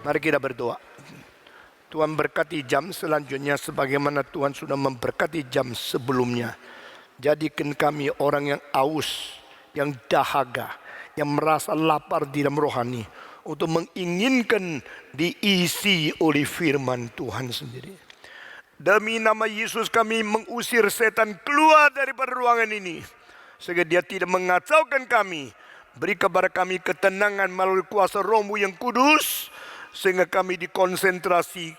Mari kita berdoa. Tuhan berkati jam selanjutnya sebagaimana Tuhan sudah memberkati jam sebelumnya. Jadikan kami orang yang aus, yang dahaga, yang merasa lapar di dalam rohani, untuk menginginkan diisi oleh firman Tuhan sendiri. Demi nama Yesus kami mengusir setan keluar daripada ruangan ini, sehingga dia tidak mengacaukan kami. Beri kepada kami ketenangan melalui kuasa Roh-Mu yang kudus, sehingga kami dikonsentrasi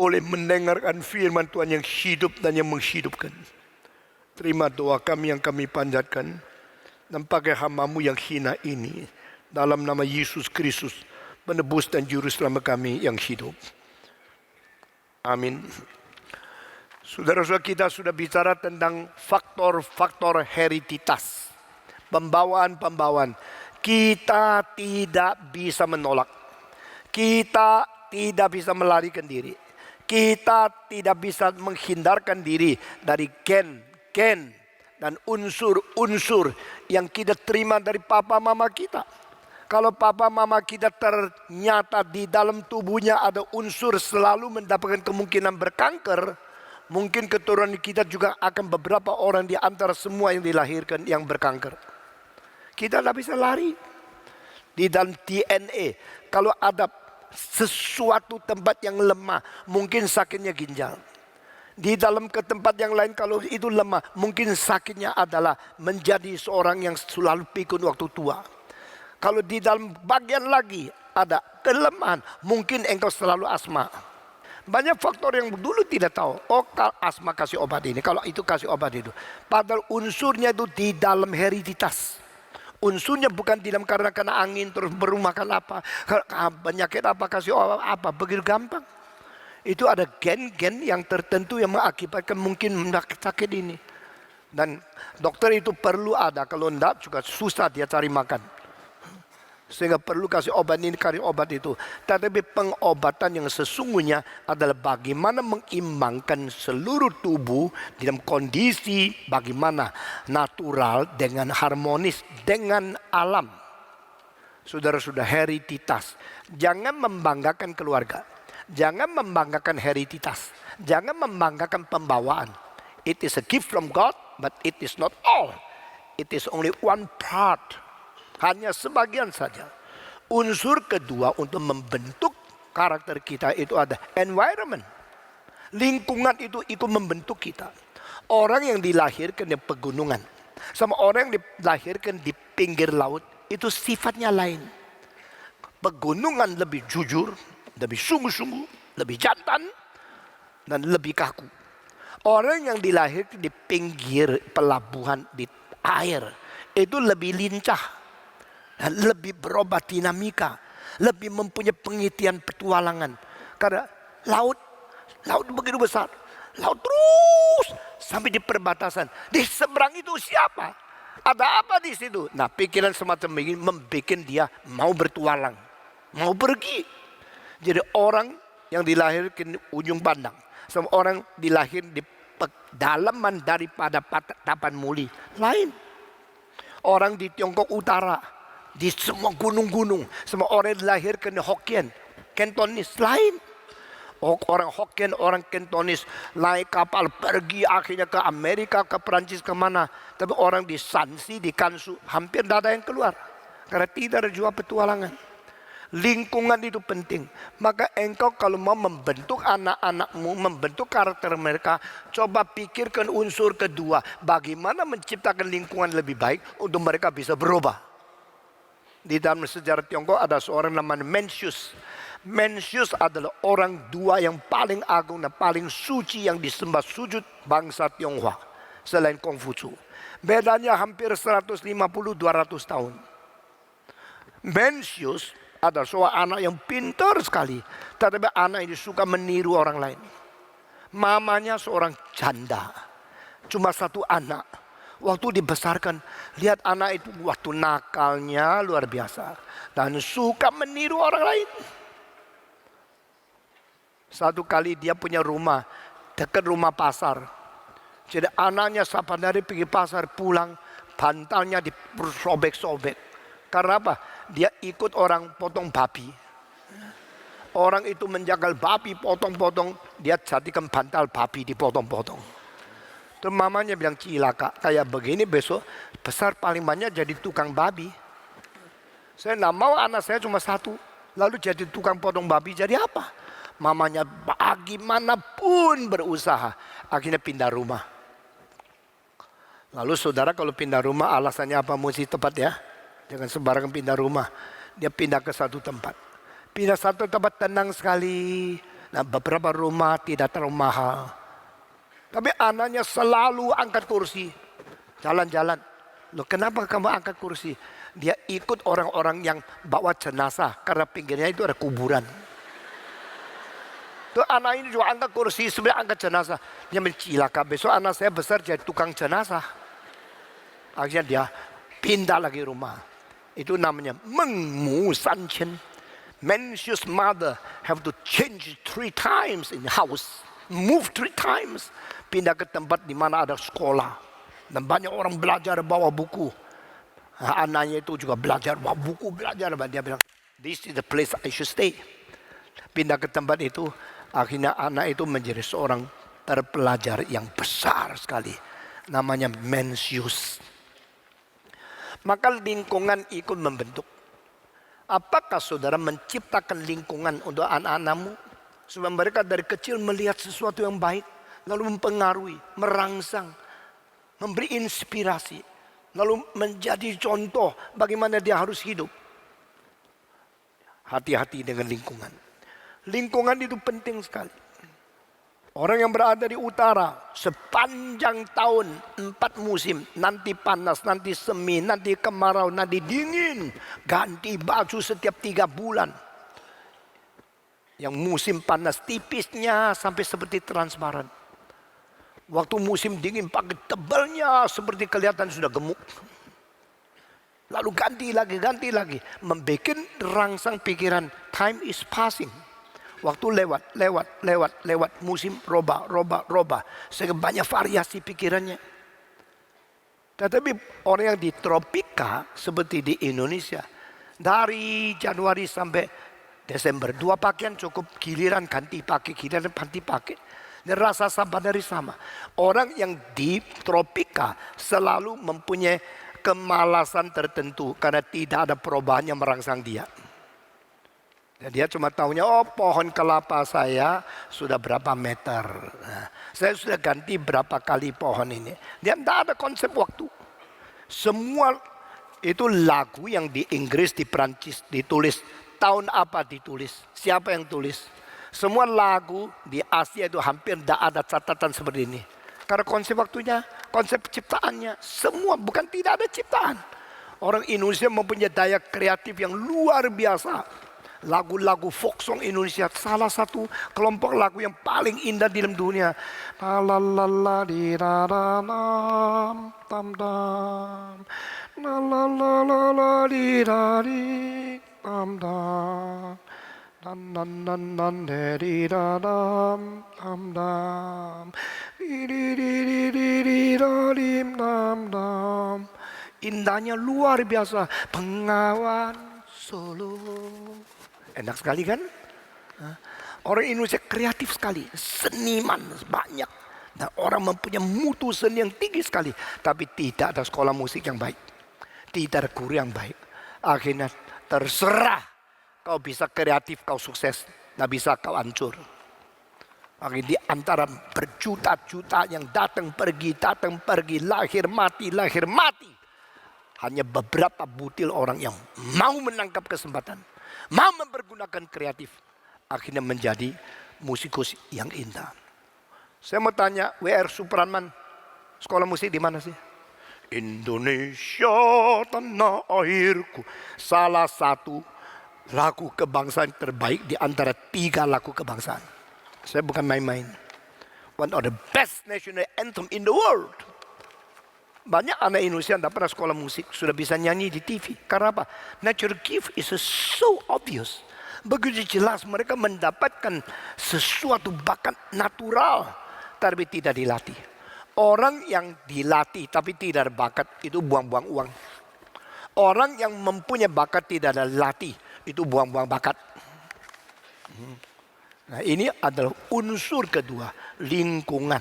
oleh mendengarkan firman Tuhan yang hidup dan yang menghidupkan. Terima doa kami yang kami panjatkan, dan pakai hamba-Mu yang hina ini, dalam nama Yesus Kristus, penebus dan juru selamat kami yang hidup. Amin. Saudara-saudara, kita sudah bicara tentang faktor-faktor hereditas. Pembawaan-pembawaan. Kita tidak bisa menolak. Kita tidak bisa melarikan diri. Kita tidak bisa menghindarkan diri dari gen dan unsur-unsur yang kita terima dari papa mama kita. Kalau papa mama kita ternyata di dalam tubuhnya ada unsur selalu mendapatkan kemungkinan berkanker, mungkin keturunan kita juga akan beberapa orang di antara semua yang dilahirkan yang berkanker. Kita tidak bisa lari. Di dalam DNA, kalau ada sesuatu tempat yang lemah, mungkin sakitnya ginjal. Di dalam ke tempat yang lain, kalau itu lemah, mungkin sakitnya adalah menjadi seorang yang selalu pikun waktu tua. Kalau di dalam bagian lagi ada kelemahan, mungkin engkau selalu asma. Banyak faktor yang dulu tidak tahu. Oh, kalau asma kasih obat ini, kalau itu kasih obat itu. Padahal unsurnya itu di dalam hereditas. Unsurnya bukan di dalam karena angin terus berumahkan apa, penyakit apa, kasih obat apa, begitu gampang. Itu ada gen-gen yang tertentu yang mengakibatkan mungkin sakit ini. Dan dokter itu perlu ada, kalau enggak juga susah dia cari makan. Sehingga perlu kasih obat ini, kasih obat itu. Tetapi pengobatan yang sesungguhnya adalah bagaimana mengimbangkan seluruh tubuh dalam kondisi bagaimana natural dengan harmonis dengan alam. Saudara-saudara, hereditas. Jangan membanggakan keluarga. Jangan membanggakan hereditas. Jangan membanggakan pembawaan. It is a gift from God, but it is not all. It is only one part. Hanya sebagian saja. Unsur kedua untuk membentuk karakter kita itu ada environment. Lingkungan itu ikut membentuk kita. Orang yang dilahirkan di pegunungan sama orang yang dilahirkan di pinggir laut itu sifatnya lain. Pegunungan lebih jujur, lebih sungguh-sungguh, lebih jantan, dan lebih kaku. Orang yang dilahirkan di pinggir pelabuhan di air itu lebih lincah. Dan lebih berobat dinamika, lebih mempunyai pengertian petualangan. Karena laut begitu besar, laut terus sampai di perbatasan. Di seberang itu siapa? Ada apa di situ? Nah, pikiran semacam ini membuat dia mau bertualang, mau pergi. Jadi orang yang dilahirkan di ujung pandang, sama orang dilahirkan di pedalaman daripada tapan muli lain. Orang di Tiongkok Utara, di semua gunung-gunung, semua orang dilahirkan di Hokkien, Cantonese lain. Orang Hokkien, orang Cantonese naik kapal pergi akhirnya ke Amerika, ke Perancis, kemana. Tapi orang di Shanxi, di Kansu hampir tidak ada yang keluar karena tidak ada jua petualangan. Lingkungan itu penting. Maka engkau kalau mau membentuk anak-anakmu, membentuk karakter mereka, coba pikirkan unsur kedua. Bagaimana menciptakan lingkungan lebih baik untuk mereka bisa berubah. Di dalam sejarah Tiongkok ada seorang namanya Mencius. Mencius adalah orang dua yang paling agung dan paling suci yang disembah sujud bangsa Tionghoa selain Konghucu. Bedanya hampir 150-200 tahun. Mencius adalah seorang anak yang pintar sekali, tetapi anak ini suka meniru orang lain. Mamanya seorang janda, cuma satu anak. Waktu dibesarkan, lihat anak itu waktu nakalnya luar biasa. Dan suka meniru orang lain. Satu kali dia punya rumah, dekat rumah pasar. Jadi anaknya saban hari pergi pasar pulang, bantalnya disobek-sobek. Karena apa? Dia ikut orang potong babi. Orang itu menjagal babi potong-potong, dia jadikan bantal babi dipotong-potong. Terus mamanya bilang, cilaka, kayak begini besok besar paling banyak jadi tukang babi. Saya tidak mau anak saya cuma satu, lalu jadi tukang potong babi, jadi apa? Mamanya bagaimanapun berusaha, akhirnya pindah rumah. Lalu saudara kalau pindah rumah alasannya apa? Mesti tepat ya. Jangan sembarangan pindah rumah. Dia pindah ke satu tempat. Pindah satu tempat tenang sekali. Nah, beberapa rumah tidak terlalu mahal. Tapi anaknya selalu angkat kursi. Jalan-jalan. Loh, kenapa kamu angkat kursi? Dia ikut orang-orang yang bawa jenazah. Karena pinggirnya itu ada kuburan. Tuh anak ini juga angkat kursi, sebenarnya angkat jenazah. Dia mencilaka, besok anak saya besar jadi tukang jenazah. Akhirnya dia pindah lagi rumah. Itu namanya mengmusanchen. Mencius mother have to change 3 times in the house. Move 3 times. Pindah ke tempat di mana ada sekolah. Dan banyak orang belajar bawa buku. Nah, anaknya itu juga belajar bawa buku, belajar. Dia bilang, this is the place I should stay. Pindah ke tempat itu. Akhirnya anak itu menjadi seorang terpelajar yang besar sekali. Namanya Mencius. Maka lingkungan ikut membentuk. Apakah saudara menciptakan lingkungan untuk anak-anakmu? Supaya mereka dari kecil melihat sesuatu yang baik. Lalu mempengaruhi, merangsang, memberi inspirasi. Lalu menjadi contoh bagaimana dia harus hidup. Hati-hati dengan lingkungan. Lingkungan itu penting sekali. Orang yang berada di utara sepanjang tahun 4 musim. Nanti panas, nanti semi, nanti kemarau, nanti dingin. Ganti baju setiap 3 bulan. Yang musim panas tipisnya sampai seperti transparan. Waktu musim dingin pakai tebalnya seperti kelihatan sudah gemuk. Lalu ganti lagi. Membuat rangsang pikiran, time is passing. Waktu lewat, musim robah. Sehingga banyak variasi pikirannya. Tetapi orang yang di tropika seperti di Indonesia, dari Januari sampai Desember, 2 pakaian cukup, giliran ganti pakai, giliran ganti pakai. Dan rasa sabar dari sama. Orang yang di tropika selalu mempunyai kemalasan tertentu karena tidak ada perubahan yang merangsang dia. Dan dia cuma tahunya, oh pohon kelapa saya sudah berapa meter. Nah, saya sudah ganti berapa kali pohon ini. Dia tidak ada konsep waktu. Semua itu lagu yang di Inggris, di Prancis ditulis. Tahun apa ditulis? Siapa yang tulis? Semua lagu di Asia itu hampir tidak ada catatan seperti ini. Karena konsep waktunya, konsep ciptaannya, semua bukan tidak ada ciptaan. Orang Indonesia mempunyai daya kreatif yang luar biasa. Lagu-lagu folk song Indonesia salah satu kelompok lagu yang paling indah di dalam dunia. La la la la di da da dam tam dam. La la la la la di da di tam dam. Dan dan dan dan di da dam tam dam. Di di di di di di da dim dam dam. Indahnya luar biasa. Bengawan Solo. Enak sekali kan? Orang Indonesia kreatif sekali, seniman banyak. Dan orang mempunyai mutu seni yang tinggi sekali. Tapi tidak ada sekolah musik yang baik. Tidak ada guru yang baik. Akhirnya terserah. Kau bisa kreatif, kau sukses. Tidak bisa, kau hancur. Akhirnya di antara berjuta-juta yang datang pergi, lahir mati. Hanya beberapa butil orang yang mau menangkap kesempatan. Mau mempergunakan kreatif. Akhirnya menjadi musikus yang indah. Saya mau tanya, W.R. Supratman, sekolah musik di mana sih? Indonesia tanah airku. Salah satu lagu kebangsaan terbaik di antara 3 lagu kebangsaan. Saya bukan main-main. One of the best national anthem in the world. Banyak anak Indonesia yang tidak pernah sekolah musik sudah bisa nyanyi di TV. Karena apa? Nature gift is so obvious. Begitu jelas mereka mendapatkan sesuatu bakat natural tapi tidak dilatih. Orang yang dilatih tapi tidak ada bakat itu buang-buang uang. Orang yang mempunyai bakat tidak ada latih itu buang-buang bakat. Nah, ini adalah unsur kedua, lingkungan.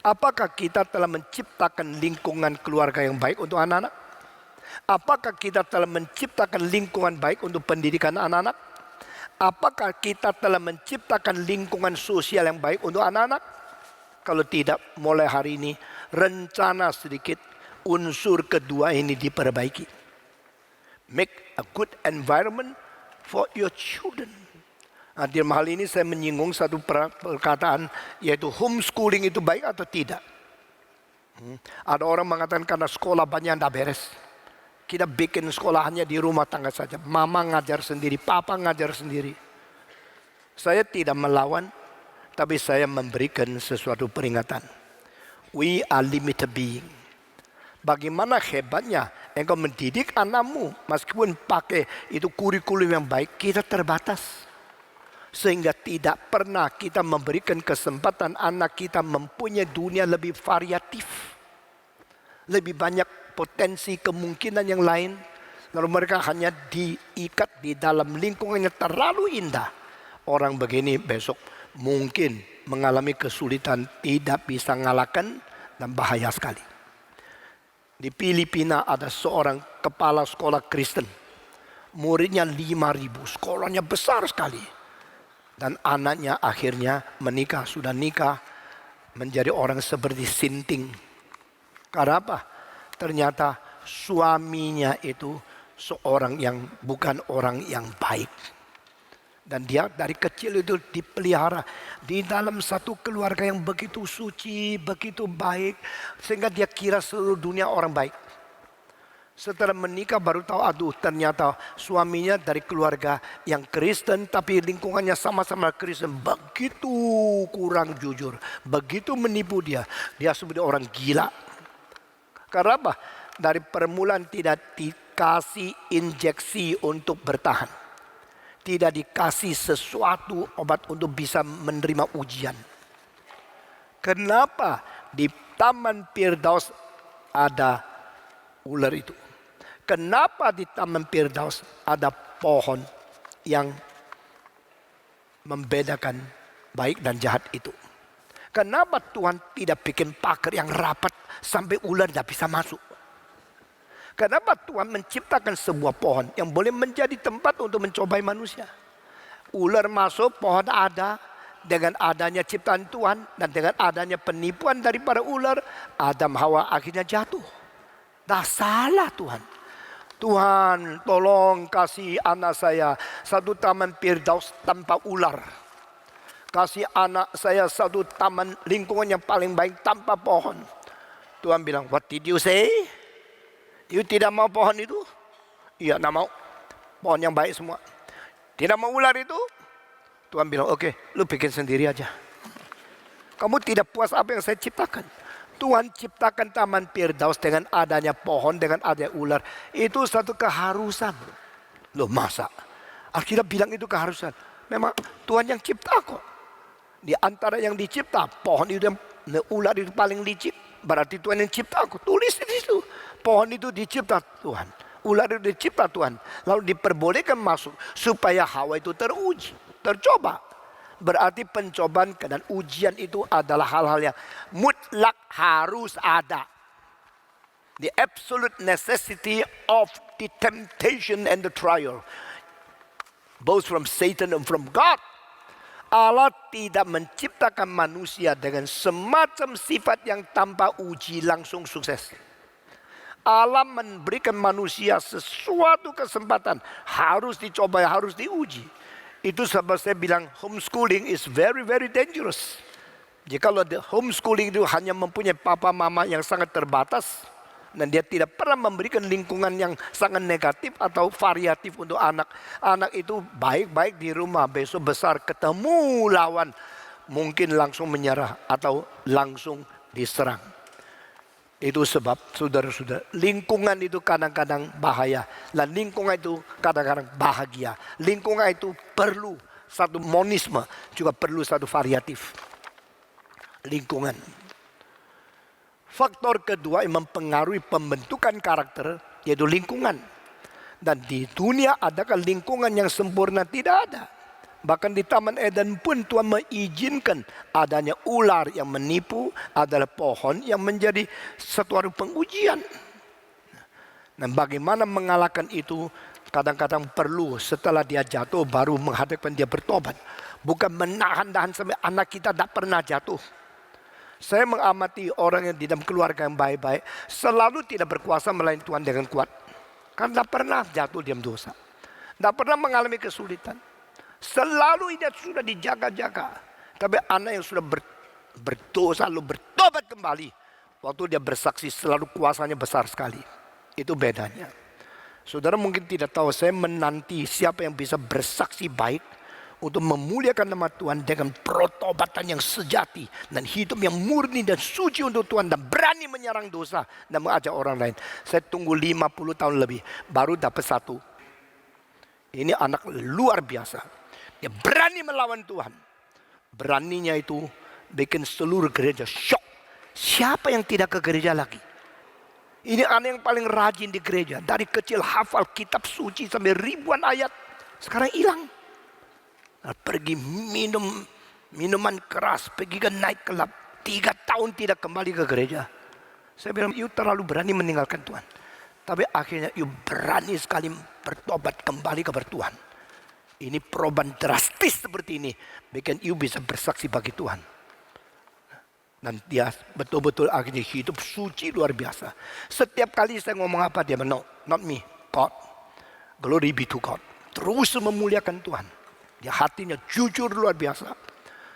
Apakah kita telah menciptakan lingkungan keluarga yang baik untuk anak-anak? Apakah kita telah menciptakan lingkungan baik untuk pendidikan anak-anak? Apakah kita telah menciptakan lingkungan sosial yang baik untuk anak-anak? Kalau tidak, mulai hari ini rencana sedikit unsur kedua ini diperbaiki. Make a good environment for your children. Nah, di hal ini saya menyinggung satu perkataan, yaitu homeschooling itu baik atau tidak. Ada orang mengatakan karena sekolah banyak tidak beres. Kita bikin sekolah hanya di rumah tangga saja. Mama ngajar sendiri, papa ngajar sendiri. Saya tidak melawan, tapi saya memberikan sesuatu peringatan. We are limited being. Bagaimana hebatnya engkau mendidik anakmu, meskipun pakai itu kurikulum yang baik, kita terbatas. Sehingga tidak pernah kita memberikan kesempatan anak kita mempunyai dunia lebih variatif. Lebih banyak potensi kemungkinan yang lain. Lalu mereka hanya diikat di dalam lingkungan yang terlalu indah. Orang begini besok mungkin mengalami kesulitan, tidak bisa ngalahkan dan bahaya sekali. Di Filipina ada seorang kepala sekolah Kristen. Muridnya 5.000, sekolahnya besar sekali. Dan anaknya akhirnya menikah, sudah nikah menjadi orang seperti Sinting. Karena apa? Ternyata suaminya itu seorang yang bukan orang yang baik. Dan dia dari kecil itu dipelihara di dalam satu keluarga yang begitu suci, begitu baik. Sehingga dia kira seluruh dunia orang baik. Setelah menikah baru tahu, aduh ternyata suaminya dari keluarga yang Kristen, tapi lingkungannya sama-sama Kristen. Begitu kurang jujur, begitu menipu dia. Dia seperti orang gila. Karena apa? Dari permulaan tidak dikasih injeksi untuk bertahan. Tidak dikasih sesuatu obat untuk bisa menerima ujian. Kenapa di Taman Firdaus ada ular itu? Kenapa di Taman Firdaus ada pohon yang membedakan baik dan jahat itu? Kenapa Tuhan tidak bikin pagar yang rapat sampai ular tidak bisa masuk? Kenapa Tuhan menciptakan sebuah pohon yang boleh menjadi tempat untuk mencobai manusia? Ular masuk, pohon ada. Dengan adanya ciptaan Tuhan dan dengan adanya penipuan daripada ular, Adam Hawa akhirnya jatuh. Dah salah Tuhan. Tuhan tolong kasih anak saya satu taman Firdaus tanpa ular. Kasih anak saya satu taman lingkungan yang paling baik tanpa pohon. Tuhan bilang, what did you say? You tidak mau pohon itu? Iya, tidak mau. Pohon yang baik semua. Tidak mau ular itu? Tuhan bilang, oke, lu bikin sendiri aja. Kamu tidak puas apa yang saya ciptakan. Tuhan ciptakan Taman Firdaus dengan adanya pohon, dengan adanya ular. Itu satu keharusan. Loh masa? Alkitab bilang itu keharusan. Memang Tuhan yang cipta kok. Di antara yang dicipta, pohon itu yang ular itu paling licik. Berarti Tuhan yang cipta aku. Tulis di situ. Pohon itu dicipta Tuhan. Ular itu dicipta Tuhan. Lalu diperbolehkan masuk supaya Hawa itu teruji, tercoba. Berarti pencobaan dan ujian itu adalah hal-hal yang mutlak harus ada. The absolute necessity of the temptation and the trial. Both from Satan and from God. Allah tidak menciptakan manusia dengan semacam sifat yang tanpa uji langsung sukses. Allah memberikan manusia sesuatu kesempatan. Harus dicoba, harus diuji. Itu sebab saya bilang homeschooling is very very dangerous. Jika homeschooling itu hanya mempunyai papa mama yang sangat terbatas. Dan dia tidak pernah memberikan lingkungan yang sangat negatif atau variatif untuk anak. Anak itu baik-baik di rumah, besok besar ketemu lawan. Mungkin langsung menyerah atau langsung diserang. Itu sebab saudara-saudara, lingkungan itu kadang-kadang bahaya. Dan lingkungan itu kadang-kadang bahagia. Lingkungan itu perlu satu monisme, juga perlu satu variatif. Lingkungan. Faktor kedua yang mempengaruhi pembentukan karakter yaitu lingkungan. Dan di dunia adakah lingkungan yang sempurna? Tidak ada. Bahkan di Taman Eden pun Tuhan mengizinkan adanya ular yang menipu, adalah pohon yang menjadi suatu pengujian. Dan bagaimana mengalahkan itu, kadang-kadang perlu setelah dia jatuh baru menghadapkan dia bertobat. Bukan menahan-nahan sampai anak kita tak pernah jatuh. Saya mengamati orang yang di dalam keluarga yang baik-baik selalu tidak berkuasa melayan Tuhan dengan kuat. Karena tak pernah jatuh dalam dosa. Tak pernah mengalami kesulitan. Selalu dia sudah dijaga-jaga. Tapi anak yang sudah berdosa lalu bertobat kembali, waktu dia bersaksi selalu kuasanya besar sekali. Itu bedanya. Saudara mungkin tidak tahu, saya menanti siapa yang bisa bersaksi baik untuk memuliakan nama Tuhan dengan pertobatan yang sejati dan hidup yang murni dan suci untuk Tuhan dan berani menyerang dosa dan mengajak orang lain. Saya tunggu 50 tahun lebih baru dapat satu. Ini anak luar biasa. Dia berani melawan Tuhan. Beraninya itu bikin seluruh gereja shock. Siapa yang tidak ke gereja lagi? Ini anak yang paling rajin di gereja. Dari kecil hafal kitab suci sampai ribuan ayat. Sekarang hilang. Pergi minum minuman keras, pergi ke night club. 3 tahun tidak kembali ke gereja. Saya bilang, you terlalu berani meninggalkan Tuhan. Tapi akhirnya you berani sekali bertobat kembali kepada Tuhan. Ini perubahan drastis seperti ini bikin you bisa bersaksi bagi Tuhan. Dan dia betul-betul akhirnya hidup suci luar biasa. Setiap kali saya ngomong apa dia bilang, no, not me, God. Glory be to God. Terus memuliakan Tuhan. Dia hatinya jujur luar biasa.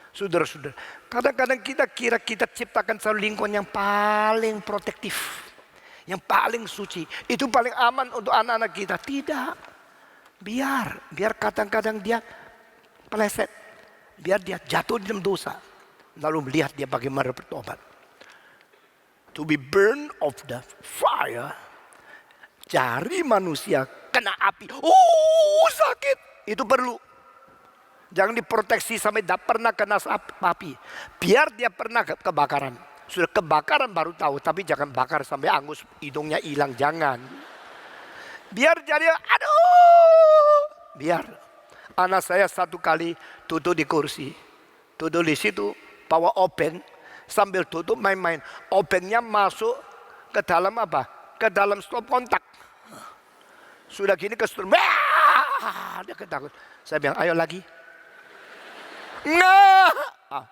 Saudara-saudara, kadang-kadang kita kira kita ciptakan satu lingkungan yang paling protektif, yang paling suci, itu paling aman untuk anak-anak kita. Tidak. Biar kadang-kadang dia peleset, biar dia jatuh dalam dosa, lalu melihat dia bagaimana bertobat. To be burned of the fire, jari manusia kena api, sakit, itu perlu. Jangan diproteksi sampai tidak pernah kena api. Biar dia pernah kebakaran. Sudah kebakaran baru tahu, tapi jangan bakar sampai angus hidungnya hilang, jangan. Biar jadi, biar. Anak saya satu kali duduk di kursi, duduk di situ, bawa obeng, sambil duduk main-main. Obengnya masuk ke dalam apa? Ke dalam stop kontak. Sudah gini ke stop, dia ketakut. Saya bilang, ayo lagi.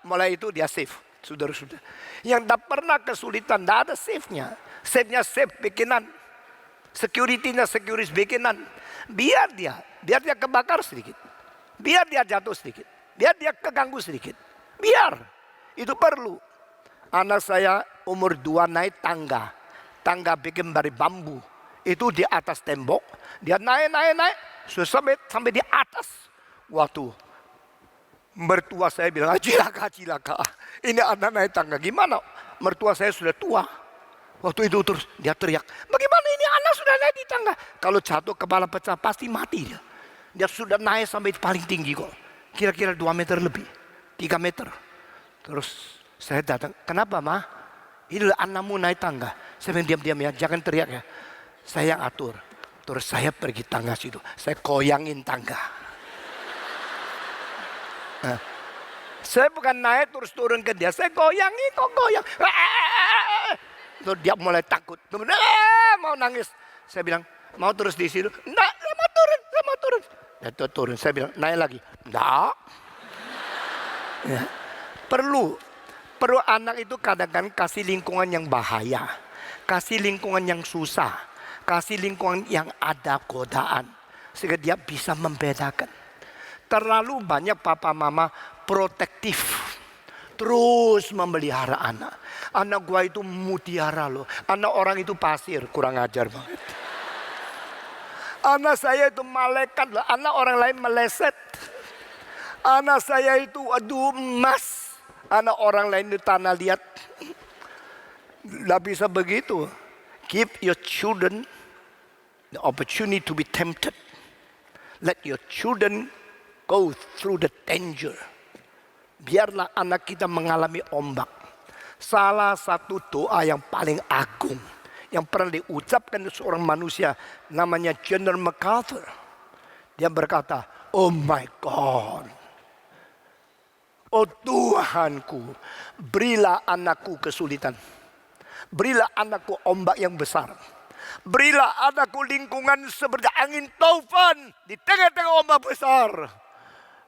Mulai itu dia save, saudara-saudara. Yang tak pernah kesulitan, tidak ada save-nya. Save-nya save bikinan. Security-nya security bikinan. Biar dia kebakar sedikit. Biar dia jatuh sedikit. Biar dia keganggu sedikit. Biar. Itu perlu. Anak saya umur 2 naik tangga. Tangga bikin dari bambu. Itu di atas tembok. Dia naik. Sudah sampai di atas. Waktu mertua saya bilang, cilaka. Ini anak naik tangga. Gimana? Mertua saya sudah tua. Waktu itu terus dia teriak, bagaimana ini anak sudah naik di tangga? Kalau jatuh kepala pecah pasti mati dia. Dia sudah naik sampai paling tinggi kok. Kira-kira 2 meter lebih, 3 meter. Terus saya datang, kenapa ma? Ini anakmu naik tangga. Saya bilang diam-diam ya, jangan teriak ya. Saya yang atur. Terus saya pergi tangga situ, saya koyangin tangga. Nah, saya bukan naik terus turun ke dia, saya goyang. Terus dia mulai takut, mau nangis. Saya bilang, mau terus di situ? Enggak, saya mau turun. Dia turun, saya bilang, naik lagi. Enggak. Ya. Perlu anak itu kadang-kadang kasih lingkungan yang bahaya, kasih lingkungan yang susah, kasih lingkungan yang ada godaan, sehingga dia bisa membedakan. Terlalu banyak papa mama protektif. Terus memelihara anak. Anak gua itu mutiara loh. Anak orang itu pasir, kurang ajar banget. Anak saya itu malaikat loh. Anak orang lain meleset. Anak saya itu emas. Anak orang lain itu tanah liat. Tidak bisa begitu. Give your children the opportunity to be tempted. Let your children go through the danger. Biarlah anak kita mengalami ombak. Salah satu doa yang paling agung yang pernah diucapkan seorang manusia namanya General MacArthur. Dia berkata, oh my God, Oh Tuhanku, berilah anakku kesulitan. Berilah anakku ombak yang besar. Berilah anakku lingkungan seperti angin taufan di tengah-tengah ombak besar.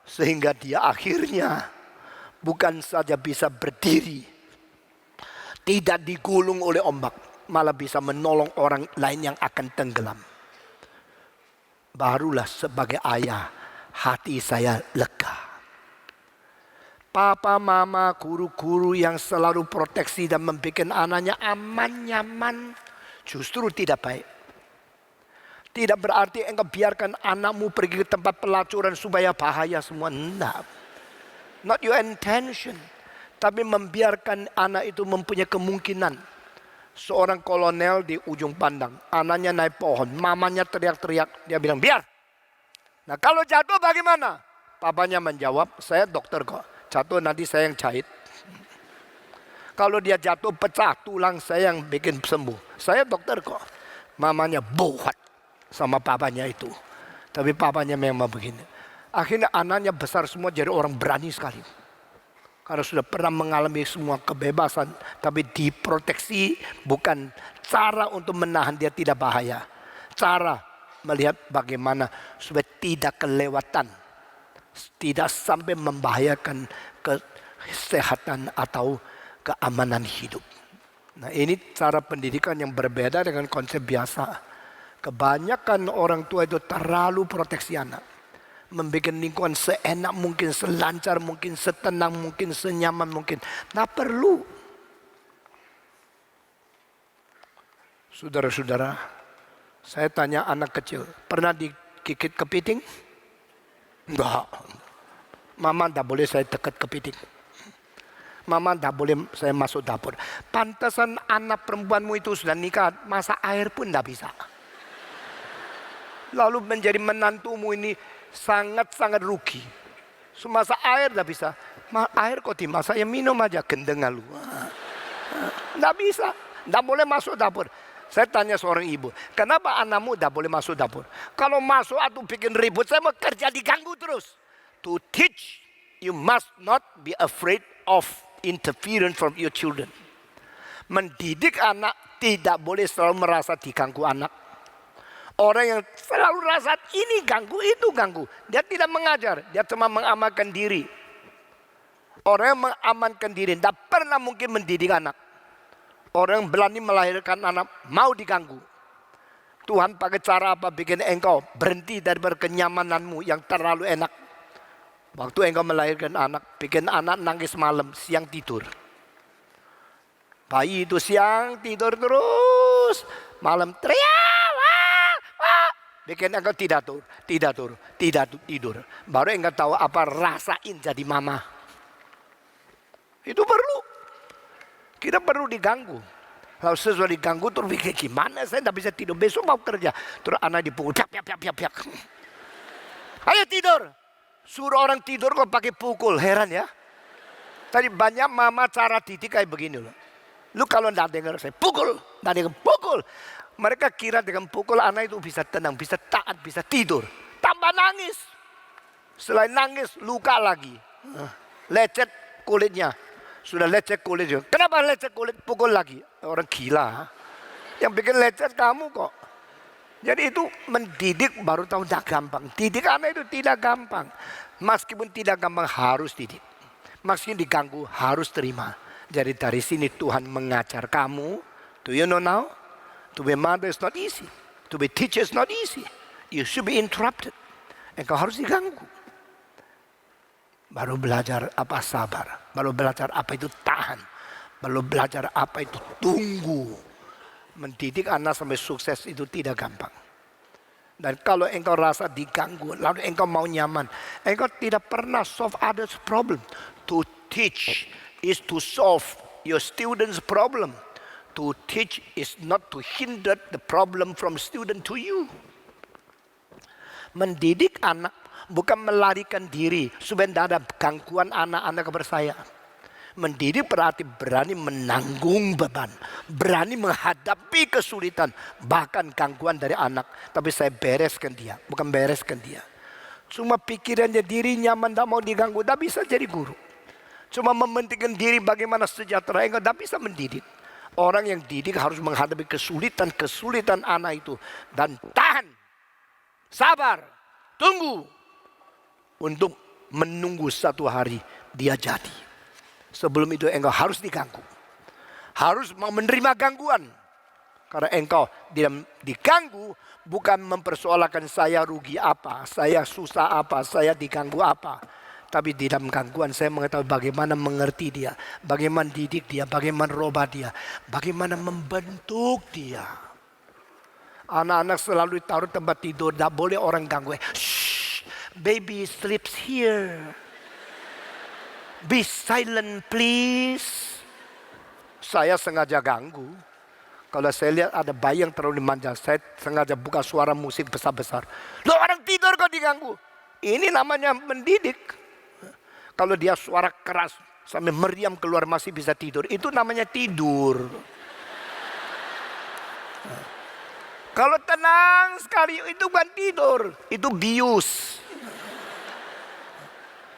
Sehingga dia akhirnya bukan saja bisa berdiri, tidak digulung oleh ombak, malah bisa menolong orang lain yang akan tenggelam. Barulah sebagai ayah hati saya lega. Papa, mama, guru-guru yang selalu proteksi dan membuat anaknya aman, nyaman, justru tidak baik. Tidak berarti engkau biarkan anakmu pergi ke tempat pelacuran supaya bahaya semua. Tidak. Not your intention. Tapi membiarkan anak itu mempunyai kemungkinan. Seorang kolonel di ujung pandang. Anaknya naik pohon. Mamanya teriak-teriak. Dia bilang, biar. Nah kalau jatuh bagaimana? Papanya menjawab, saya dokter kok. Jatuh nanti saya yang jahit. Kalau dia jatuh pecah tulang saya yang bikin sembuh. Saya dokter kok. Mamanya buat sama papanya itu. Tapi papanya memang begini. Akhirnya anaknya besar semua jadi orang berani sekali. Karena sudah pernah mengalami semua kebebasan. Tapi diproteksi bukan cara untuk menahan dia tidak bahaya. Cara melihat bagaimana supaya tidak kelewatan. Tidak sampai membahayakan kesehatan atau keamanan hidup. Nah ini cara pendidikan yang berbeda dengan konsep biasa. Kebanyakan orang tua itu terlalu proteksi anak. Membuat lingkungan seenak mungkin, selancar mungkin, setenang mungkin, senyaman mungkin. Nah perlu. Saudara-saudara, saya tanya anak kecil, pernah digigit kepiting? Enggak. Mama tidak boleh saya dekat kepiting. Mama tidak boleh saya masuk dapur. Pantasan anak perempuanmu itu sudah nikah, masa air pun tidak bisa. Lalu menjadi menantumu ini sangat-sangat rugi. Semasa air tidak bisa. Air kok dimasak, ya minum aja, gendeng lu. Tidak bisa, tidak boleh masuk dapur. Saya tanya seorang ibu, kenapa anakmu tidak boleh masuk dapur? Kalau masuk atau bikin ribut, saya mau kerja diganggu terus. To teach, you must not be afraid of interference from your children. Mendidik anak tidak boleh selalu merasa diganggu anak. Orang yang selalu rasa ini ganggu, itu ganggu. Dia tidak mengajar, dia cuma mengamankan diri. Orang yang mengamankan diri tidak pernah mungkin mendidik anak. Orang yang berani melahirkan anak mau diganggu. Tuhan pakai cara apa bikin engkau berhenti dari berkenyamananmu yang terlalu enak. Waktu engkau melahirkan anak, bikin anak nangis malam, siang tidur. Bayi itu siang tidur terus, malam teriak, wah, wah. Bikin engkau tidak tidur. Baru engkau tahu apa rasain jadi mama. Itu perlu. Kita perlu diganggu. Kalau sesuatu diganggu terus pikir gimana saya tidak bisa tidur, besok mau kerja. Terus anak dipukul, piak. Ayo tidur. Suruh orang tidur kok pakai pukul, heran ya. Tadi banyak mama cara didik kayak begini loh. Lu kalau tidak dengar saya pukul, tidak dengar pukul. Mereka kira dengan pukul anak itu bisa tenang, bisa taat, bisa tidur. Tambah nangis. Selain nangis, luka lagi. Lecet kulitnya. Sudah lecet kulit juga. Kenapa lecet kulit? Pukul lagi. Orang gila. Yang bikin lecet kamu kok. Jadi itu mendidik baru tahu tidak gampang. Didik anak itu tidak gampang. Meskipun tidak gampang harus didik. Meskipun diganggu harus terima. Jadi dari sini Tuhan mengajar kamu. Do you know now? To be mother is not easy. To be teacher is not easy. You should be interrupted. Engkau harus diganggu. Baru belajar apa sabar. Baru belajar apa itu tahan. Baru belajar apa itu tunggu. Mendidik anak sampai sukses itu tidak gampang. Dan kalau engkau rasa diganggu, lalu engkau mau nyaman, engkau tidak pernah solve others' problem. To teach is to solve your students' problem. To teach is not to hinder the problem from student to you. Mendidik anak bukan melarikan diri supaya tidak ada gangguan anak-anak kepada saya. Mendidik berarti berani menanggung beban, berani menghadapi kesulitan, bahkan gangguan dari anak. Tapi saya bereskan dia, bukan bereskan dia. Cuma pikirannya diri nyaman, tidak mau diganggu, tidak bisa jadi guru. cuma mementingkan diri bagaimana sejahtera, engkau tidak bisa mendidik. Orang yang didik harus menghadapi kesulitan anak itu. Dan tahan, sabar, tunggu. Untuk menunggu satu hari dia jadi. Sebelum itu engkau harus diganggu. Harus mau menerima gangguan. Karena engkau diganggu bukan mempersoalkan saya rugi apa, saya susah apa, saya diganggu apa. Tapi di dalam gangguan saya mengetahui bagaimana mengerti dia, bagaimana didik dia, bagaimana robah dia, bagaimana membentuk dia. Anak-anak selalu taruh tempat tidur, tidak boleh orang ganggu. Shh, baby sleeps here. Be silent please. Saya sengaja ganggu. Kalau saya lihat ada bayi yang terlalu dimanja, saya sengaja buka suara musik besar-besar. Loh, orang tidur kok diganggu. Ini namanya mendidik. Kalau dia suara keras sampai meriam keluar masih bisa tidur, itu namanya tidur. Kalau tenang sekali itu bukan tidur, itu bius.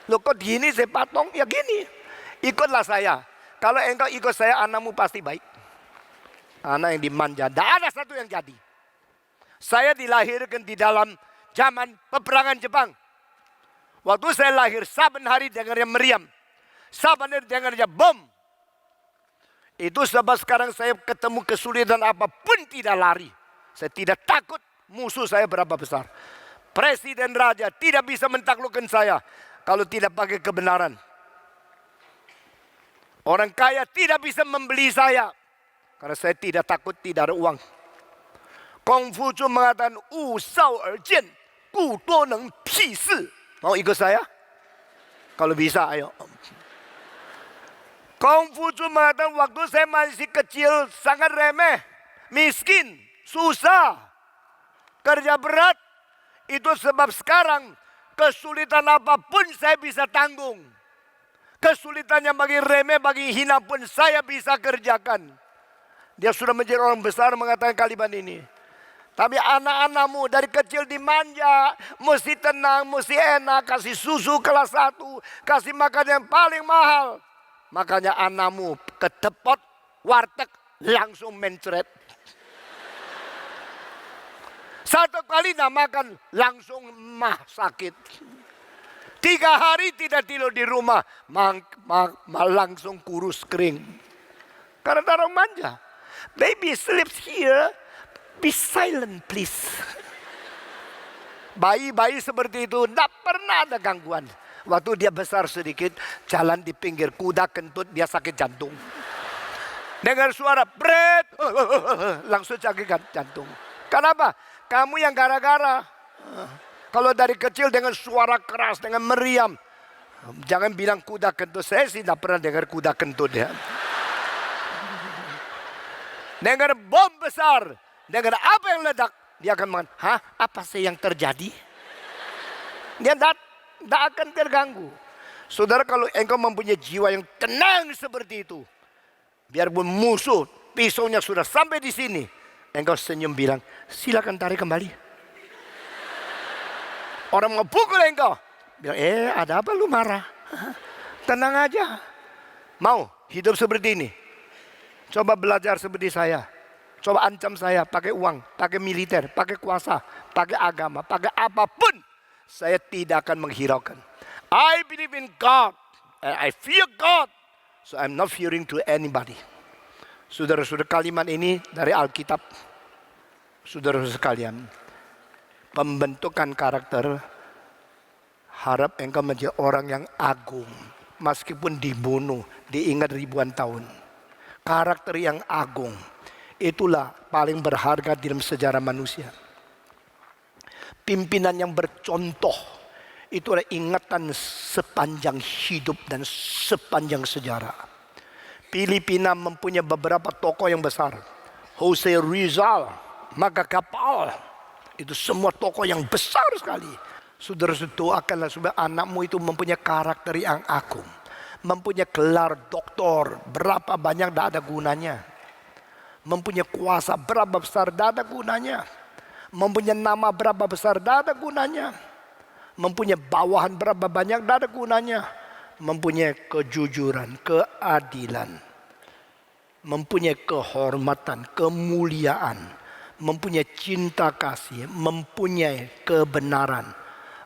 Loh kok gini saya patong? Ya gini, ikutlah saya. Kalau engkau ikut saya, anakmu pasti baik. Anak yang dimanja, tidak ada satu yang jadi. Saya dilahirkan di dalam zaman peperangan Jepang. Waktu saya lahir, saban hari dengarnya meriam. Saban hari dengarnya bom. Itu sebab sekarang saya ketemu kesulitan apapun tidak lari. Saya tidak takut musuh saya berapa besar. Presiden raja tidak bisa mentaklukkan saya kalau tidak pakai kebenaran. Orang kaya tidak bisa membeli saya karena saya tidak takut, tidak ada uang. Kongfucu mengatakan, "Wu shao er jian, gu duo neng pi si." Mau ikut saya? Kalau bisa, ayo. Kongfucu mengatakan waktu saya masih kecil sangat remeh, miskin, susah, kerja berat. Itu sebab sekarang kesulitan apapun saya bisa tanggung. Kesulitan yang bagi remeh, bagi hina pun saya bisa kerjakan. Dia sudah menjadi orang besar mengatakan kalimat ini. Tapi anak-anakmu dari kecil dimanja, mesti tenang, mesti enak, kasih susu kelas 1, kasih makan yang paling mahal. Makanya anakmu ke depot, warteg, langsung mencret. Satu kali tidak makan, langsung mah sakit. 3 hari tidak tidur di rumah, langsung kurus kering. Karena orang manja. Baby sleeps here. Be silent please. Bayi-bayi seperti itu tidak pernah ada gangguan. Waktu dia besar sedikit, jalan di pinggir kuda kentut, dia sakit jantung. Dengar suara bret, langsung sakit jantung. Kenapa? Kamu yang gara-gara. Kalau dari kecil dengan suara keras, dengan meriam, jangan bilang kuda kentut. Saya sih tidak pernah dengar kuda kentut ya. Dengar bom besar, dengar apa yang ledak, dia akan mengatakan, hah, apa sih yang terjadi? Dia tidak akan terganggu. Saudara, kalau engkau mempunyai jiwa yang tenang seperti itu, biarpun musuh, pisaunya sudah sampai di sini, engkau senyum bilang, silakan tarik kembali. Orang mau pukul engkau, bilang, ada apa lu marah? Tenang aja. Mau hidup seperti ini? Coba belajar seperti saya. Coba ancam saya pakai uang, pakai militer, pakai kuasa, pakai agama, pakai apapun. Saya tidak akan menghiraukan. I believe in God and I fear God. So I'm not fearing to anybody. Saudara-saudara, kalimat ini dari Alkitab. Saudara-saudara sekalian, pembentukan karakter, harap engkau menjadi orang yang agung. Meskipun dibunuh, diingat ribuan tahun. Karakter yang agung, itulah paling berharga dalam sejarah manusia. Pimpinan yang bercontoh, itu adalah ingatan sepanjang hidup dan sepanjang sejarah. Filipina mempunyai beberapa tokoh yang besar. Jose Rizal, Maga Kapal, itu semua tokoh yang besar sekali. Saudara-saudara, doakanlah supaya anakmu itu mempunyai karakter yang agung. Mempunyai gelar doktor, berapa banyak tidak ada gunanya. Mempunyai kuasa berapa besar, tidak ada gunanya. Mempunyai nama berapa besar, tidak ada gunanya. Mempunyai bawahan berapa banyak, tidak ada gunanya. mempunyai kejujuran, keadilan, mempunyai kehormatan, kemuliaan, mempunyai cinta kasih, mempunyai kebenaran,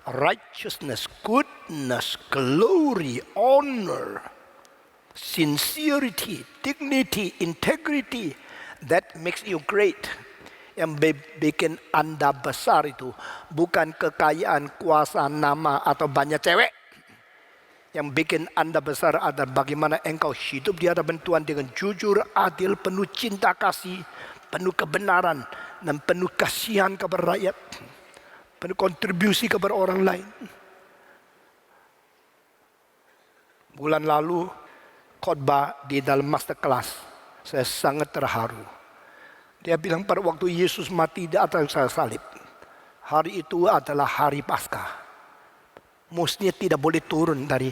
righteousness, goodness, glory, honor, sincerity, dignity, integrity. That makes you great. Yang bikin Anda besar itu bukan kekayaan, kuasa, nama, atau banyak cewek. Yang bikin Anda besar adalah bagaimana engkau hidup di hadapan Tuhan dengan jujur, adil, penuh cinta kasih, penuh kebenaran, dan penuh kasihan kepada rakyat, penuh kontribusi kepada orang lain. Bulan lalu khotbah di dalam masterclass, saya sangat terharu. Dia bilang pada waktu Yesus mati di atas salib, hari itu adalah hari Paskah. Mestinya tidak boleh turun dari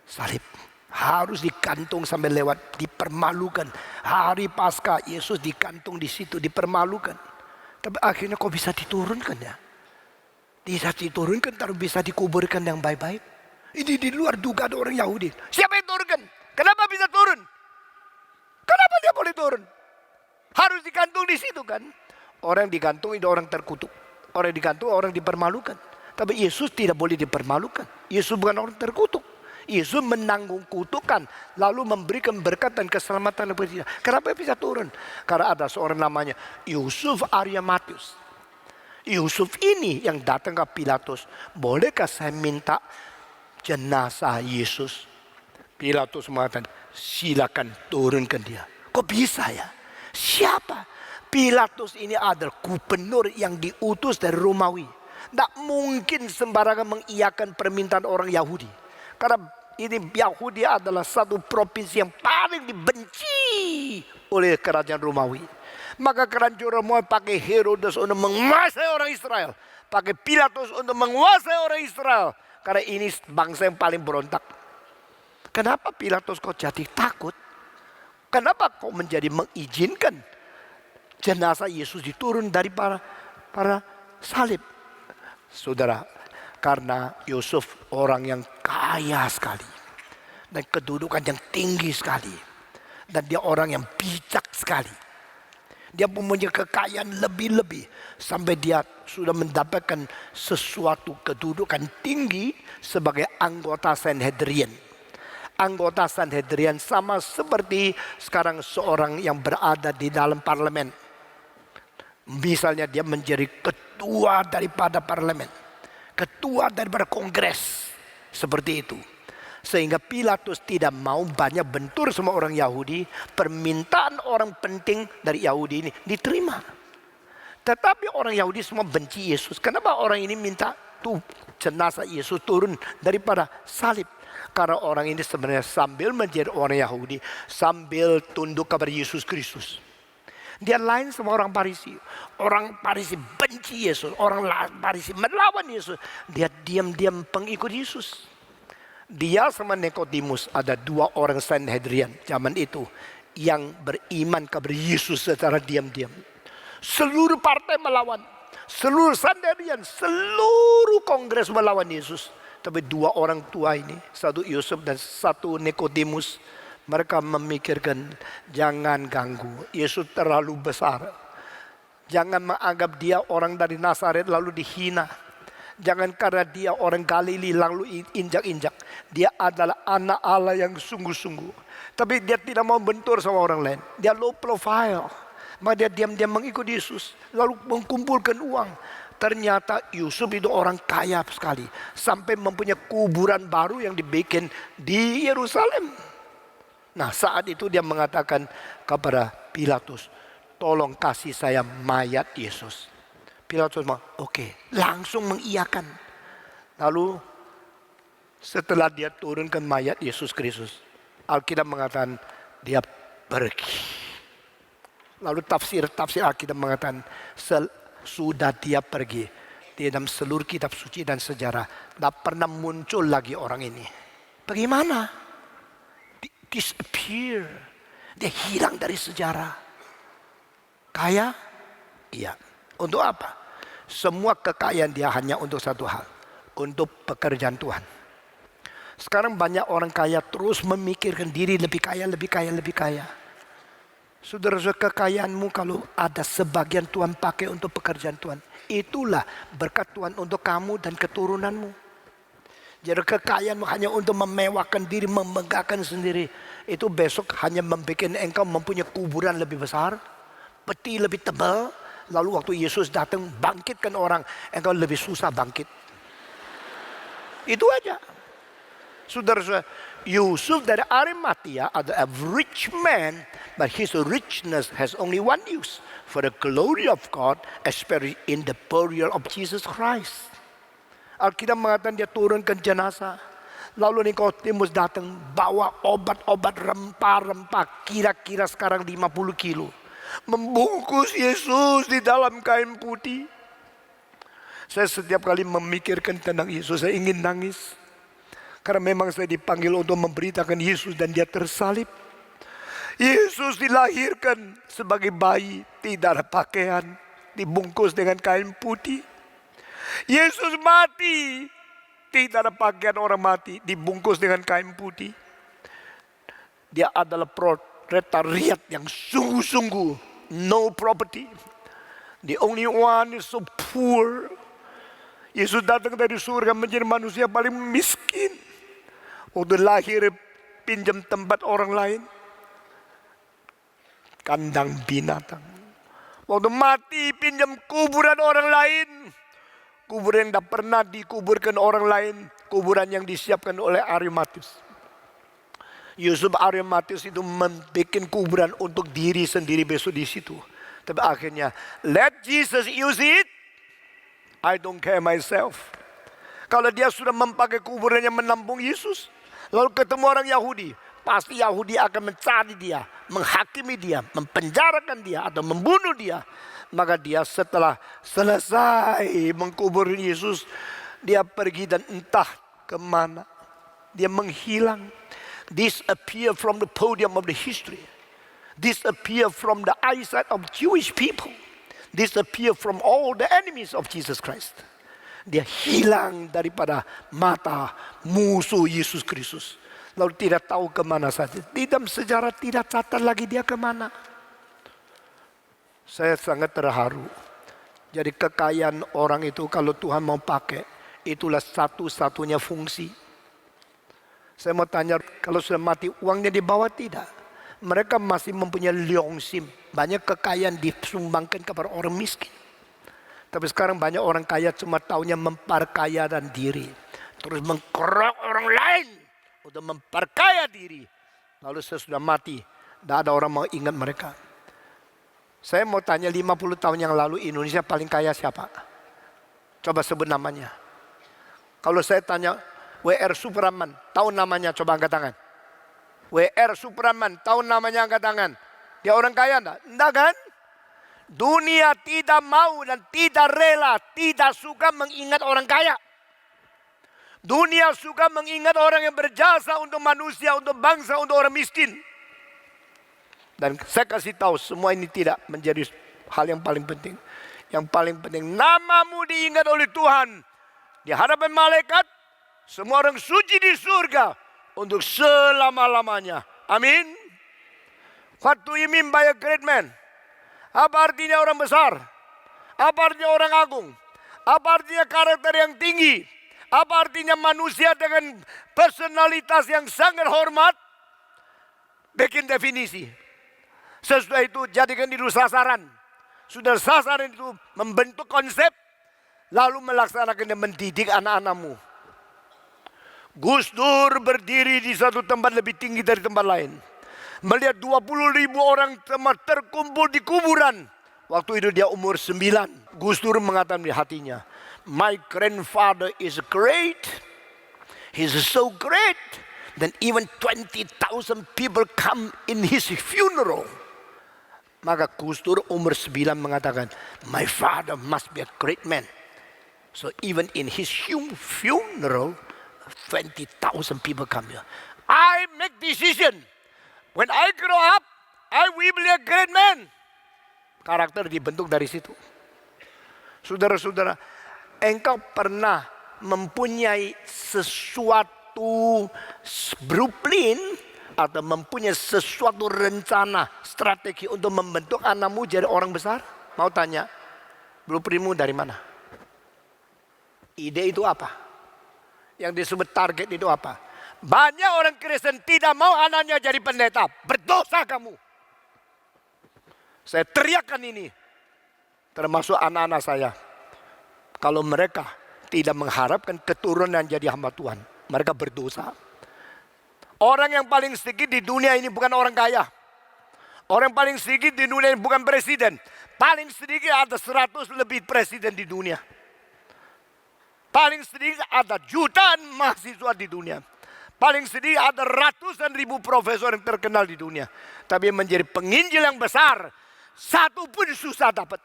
salib. Harus digantung sampai lewat, dipermalukan. Hari Paskah Yesus digantung di situ, dipermalukan. Tapi akhirnya kok bisa diturunkan ya? Bisa diturunkan, terus bisa dikuburkan yang baik-baik. Ini di luar dugaan orang Yahudi. Siapa yang turunkan? Kenapa bisa turun? Kenapa dia boleh turun? Harus digantung di situ kan? Orang yang digantung itu orang terkutuk. Orang yang digantung orang dipermalukan. Tapi Yesus tidak boleh dipermalukan. Yesus bukan orang terkutuk. Yesus menanggung kutukan, lalu memberikan berkat dan keselamatan kepada dia. Kenapa bisa turun? Karena ada seorang namanya Yusuf Ariamatius. Yusuf ini yang datang ke Pilatus. Bolehkah saya minta jenazah Yesus? Pilatus mengatakan, silakan turunkan dia. Kok bisa ya? Siapa? Pilatus ini adalah gubernur yang diutus dari Romawi. Tidak mungkin sembarangan mengiyakan permintaan orang Yahudi. Karena ini Yahudi adalah satu provinsi yang paling dibenci oleh kerajaan Romawi. Maka kerajaan Romawi pakai Herodes untuk menguasai orang Israel. Pakai Pilatus untuk menguasai orang Israel. Karena ini bangsa yang paling berontak. Kenapa Pilatus kok jadi takut? Kenapa kok menjadi mengizinkan jenazah Yesus diturun dari para salib? Saudara, karena Yusuf orang yang kaya sekali dan kedudukan yang tinggi sekali, dan dia orang yang bijak sekali. Dia mempunyai kekayaan lebih-lebih sampai dia sudah mendapatkan sesuatu kedudukan tinggi sebagai anggota Sanhedrin. Anggota Sanhedrin sama seperti sekarang seorang yang berada di dalam parlemen. Misalnya dia menjadi ketua daripada parlemen, ketua daripada kongres, seperti itu. Sehingga Pilatus tidak mau banyak bentur sama orang Yahudi. Permintaan orang penting dari Yahudi ini diterima. Tetapi orang Yahudi semua benci Yesus. Kenapa orang ini minta tuh jenazah Yesus turun daripada salib? Karena orang ini sebenarnya sambil menjadi orang Yahudi, sambil tunduk kepada Yesus Kristus. Dia lain sama orang Farisi. Orang Farisi benci Yesus. Orang Farisi melawan Yesus. Dia diam-diam pengikut Yesus. Dia sama Nikodemus, ada dua orang Sanhedrin zaman itu yang beriman kepada Yesus secara diam-diam. Seluruh partai melawan. Seluruh Sanhedrin, seluruh kongres melawan Yesus. Tapi dua orang tua ini, satu Yusuf dan satu Nikodemus, mereka memikirkan, jangan ganggu, Yesus terlalu besar. Jangan menganggap dia orang dari Nazaret lalu dihina. Jangan karena dia orang Galili lalu injak-injak. Dia adalah anak Allah yang sungguh-sungguh. Tapi dia tidak mau bentur sama orang lain. Dia low profile. Maka dia diam-diam mengikut Yesus. Lalu mengumpulkan uang. Ternyata Yusuf itu orang kaya sekali. Sampai mempunyai kuburan baru yang dibikin di Yerusalem. Nah, saat itu dia mengatakan kepada Pilatus, tolong kasih saya mayat Yesus. Pilatus bilang, oke, langsung mengiyakan. Lalu setelah dia turunkan mayat Yesus Kristus, Alkitab mengatakan dia pergi. Lalu tafsir Alkitab mengatakan sudah dia pergi. Di dalam seluruh kitab suci dan sejarah tidak pernah muncul lagi orang ini. Bagaimana? Disappear. Dia hilang dari sejarah. Kaya? Iya. Untuk apa? Semua kekayaan dia hanya untuk satu hal. Untuk pekerjaan Tuhan. Sekarang banyak orang kaya terus memikirkan diri lebih kaya, lebih kaya, lebih kaya. Saudara-saudara, kekayaanmu kalau ada sebagian Tuhan pakai untuk pekerjaan Tuhan, itulah berkat Tuhan untuk kamu dan keturunanmu. Jadi kekayaanmu hanya untuk memewahkan diri, memegahkan sendiri, itu besok hanya membuat engkau mempunyai kuburan lebih besar, peti lebih tebal. Lalu waktu Yesus datang bangkitkan orang, engkau lebih susah bangkit. Itu aja. Saudara-saudara, Yusuf dari Arimatia adalah a rich man, but his richness has only one use, for the glory of God, especially in the burial of Jesus Christ. Alkitab mengatakan dia turunkan jenazah. Lalu Nikodemus datang bawa obat-obat rempah-rempah, kira-kira sekarang 50 kilo. Membungkus Yesus di dalam kain putih. Saya setiap kali memikirkan tentang Yesus, saya ingin nangis. Karena memang saya dipanggil untuk memberitakan Yesus dan dia tersalib. Yesus dilahirkan sebagai bayi, tidak ada pakaian, dibungkus dengan kain putih. Yesus mati, tidak ada pakaian orang mati, dibungkus dengan kain putih. Dia adalah proletariat yang sungguh-sungguh, no property. The only one is so poor. Yesus datang dari surga menjadi manusia paling miskin. Waktu lahir pinjam tempat orang lain, kandang binatang. Waktu mati pinjam kuburan orang lain, kuburan yang tidak pernah dikuburkan orang lain, kuburan yang disiapkan oleh Arimatis. Yusuf Arimatis itu membuat kuburan untuk diri sendiri besok di situ. Tapi akhirnya, let Jesus use it. I don't care myself. Kalau dia sudah memakai kuburannya menampung Yesus, lalu ketemu orang Yahudi, pasti Yahudi akan mencari dia, menghakimi dia, mempenjarakan dia atau membunuh dia. Maka dia setelah selesai mengkubur Yesus, dia pergi dan entah kemana. Dia menghilang. Disappear from the podium of the history. Disappear from the eyesight of Jewish people. Disappear from all the enemies of Jesus Christ. Dia hilang daripada mata musuh Yesus Kristus. Lalu tidak tahu kemana saja. Di dalam sejarah tidak catat lagi dia kemana. Saya sangat terharu. Jadi kekayaan orang itu kalau Tuhan mau pakai, itulah satu-satunya fungsi. Saya mau tanya, kalau sudah mati uangnya dibawa tidak? Mereka masih mempunyai liongsim. Banyak kekayaan disumbangkan kepada orang miskin. Tapi sekarang banyak orang kaya cuma taunya memperkaya dan diri. Terus mengkerok orang lain untuk memperkaya diri. Lalu sesudah mati, tidak ada orang mau ingat mereka. Saya mau tanya 50 tahun yang lalu Indonesia paling kaya siapa? Coba sebut namanya. Kalau saya tanya W.R. Supratman, tahu namanya, coba angkat tangan. W.R. Supratman, tahu namanya, angkat tangan. Dia orang kaya enggak? Enggak kan? Dunia tidak mau dan tidak rela, tidak suka mengingat orang kaya. Dunia suka mengingat orang yang berjasa untuk manusia, untuk bangsa, untuk orang miskin. Dan saya kasih tahu, semua ini tidak menjadi hal yang paling penting. Yang paling penting, namamu diingat oleh Tuhan. Di hadapan malaikat, semua orang suci di surga untuk selama-lamanya. Amin. What do you mean by a great man? Apa artinya orang besar? Apa artinya orang agung? Apa artinya karakter yang tinggi? Apa artinya manusia dengan personalitas yang sangat hormat? Bikin definisi. Sesudah itu jadikan itu sasaran. Sudah sasaran itu membentuk konsep. Lalu melaksanakan dan mendidik anak-anakmu. Gus Dur berdiri di satu tempat lebih tinggi dari tempat lain. Melihat 20.000 orang terkumpul di kuburan. Waktu itu dia umur 9. Gus Dur mengatakan di hatinya, my grandfather is great. He's so great. Then even 20,000 people come in his funeral. Maka Gus Dur umur 9 mengatakan, my father must be a great man. So even in his funeral, 20,000 people come here. I make decision. When I grow up, I will be a great man. Karakter dibentuk dari situ. Saudara-saudara, engkau pernah mempunyai sesuatu suatu blueprint atau mempunyai sesuatu rencana strategi untuk membentuk anakmu jadi orang besar? Mau tanya, blueprintmu dari mana? Ide itu apa? Yang disebut target itu apa? Banyak orang Kristen tidak mau anaknya jadi pendeta. Berdosa kamu. Saya teriakkan ini. Termasuk anak-anak saya. Kalau mereka tidak mengharapkan keturunan jadi hamba Tuhan, mereka berdosa. Orang yang paling sedikit di dunia ini bukan orang kaya. Orang paling sedikit di dunia ini bukan presiden. Paling sedikit ada 100 lebih presiden di dunia. Paling sedikit ada jutaan mahasiswa di dunia. Paling sedikit ada ratusan ribu profesor yang terkenal di dunia. Tapi menjadi penginjil yang besar, satu pun susah dapat.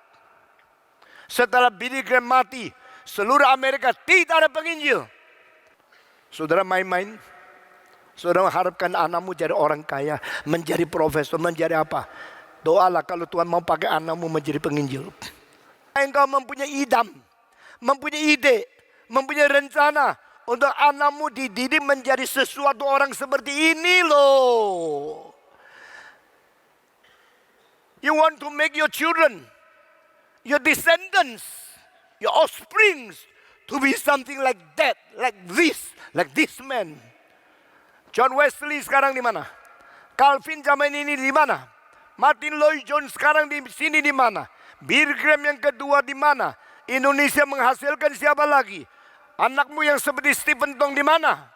Setelah Billy Graham mati, seluruh Amerika tidak ada penginjil. Saudara main-main. Saudara mengharapkan anakmu jadi orang kaya, menjadi profesor, menjadi apa? Doalah kalau Tuhan mau pakai anakmu menjadi penginjil. Engkau mempunyai idam, mempunyai ide, mempunyai rencana untuk anakmu dididik menjadi sesuatu orang seperti ini loh. You want to make your children, your descendants, your offsprings to be something like that, like this man. John Wesley sekarang di mana? Calvin zaman ini di mana? Martin Lloyd Jones sekarang di sini di mana? Billy Graham yang kedua di mana? Indonesia menghasilkan siapa lagi? Anakmu yang seperti Stephen Tong di mana?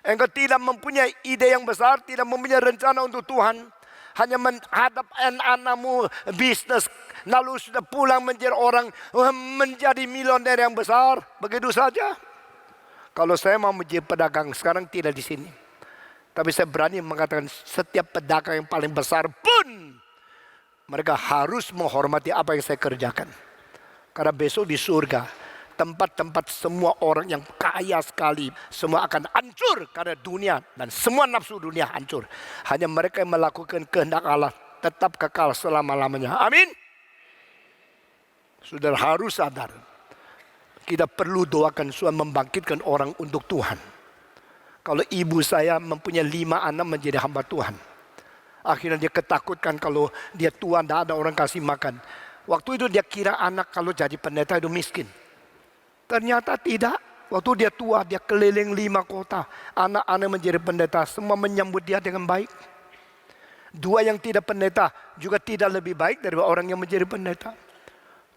Engkau tidak mempunyai ide yang besar, tidak mempunyai rencana untuk Tuhan, hanya menghadap anakmu bisnis, lalu sudah pulang menjadi orang, menjadi milioner yang besar, begitu saja. Kalau saya mau menjadi pedagang sekarang tidak di sini. Tapi saya berani mengatakan setiap pedagang yang paling besar pun mereka harus menghormati apa yang saya kerjakan. Karena besok di surga tempat-tempat semua orang yang kaya sekali semua akan hancur karena dunia dan semua nafsu dunia hancur. Hanya mereka yang melakukan kehendak Allah tetap kekal selama-lamanya. Amin. Saudara harus sadar. Kita perlu doakan Tuhan membangkitkan orang untuk Tuhan. Kalau ibu saya mempunyai 5 anak menjadi hamba Tuhan. Akhirnya dia ketakutkan kalau dia tua tidak ada orang kasih makan. Waktu itu dia kira anak kalau jadi pendeta itu miskin. Ternyata tidak. Waktu dia tua dia keliling 5 kota. Anak-anak menjadi pendeta semua menyambut dia dengan baik. 2 yang tidak pendeta juga tidak lebih baik dari orang yang menjadi pendeta.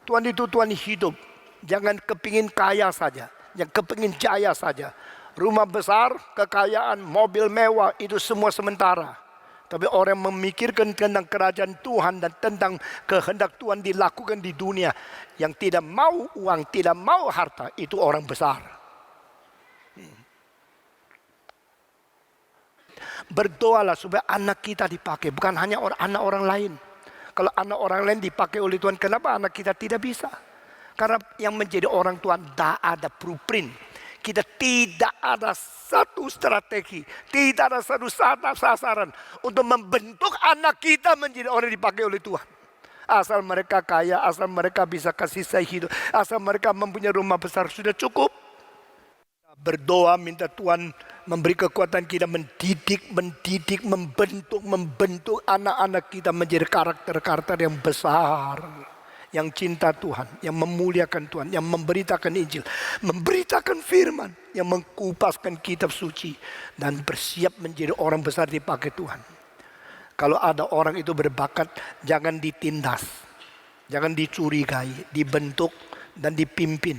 Tuhan itu Tuhan hidup. Jangan kepingin kaya saja, jangan kepingin jaya saja. Rumah besar, kekayaan, mobil mewah itu semua sementara. Tapi orang yang memikirkan tentang kerajaan Tuhan dan tentang kehendak Tuhan dilakukan di dunia, yang tidak mau uang, tidak mau harta, itu orang besar. Berdoalah supaya anak kita dipakai, bukan hanya anak orang lain. Kalau anak orang lain dipakai oleh Tuhan, kenapa anak kita tidak bisa? Karena yang menjadi orang Tuhan tidak ada blueprint. Kita tidak ada satu strategi. Tidak ada satu sasaran untuk membentuk anak kita menjadi orang yang dipakai oleh Tuhan. Asal mereka kaya, asal mereka bisa kasih saya hidup, asal mereka mempunyai rumah besar sudah cukup. Berdoa minta Tuhan memberi kekuatan kita mendidik, membentuk anak-anak kita menjadi karakter-karakter yang besar. Yang cinta Tuhan, yang memuliakan Tuhan, yang memberitakan Injil, memberitakan firman, yang mengkupaskan kitab suci, dan bersiap menjadi orang besar dipakai Tuhan. Kalau ada orang itu berbakat, jangan ditindas, jangan dicurigai, dibentuk dan dipimpin.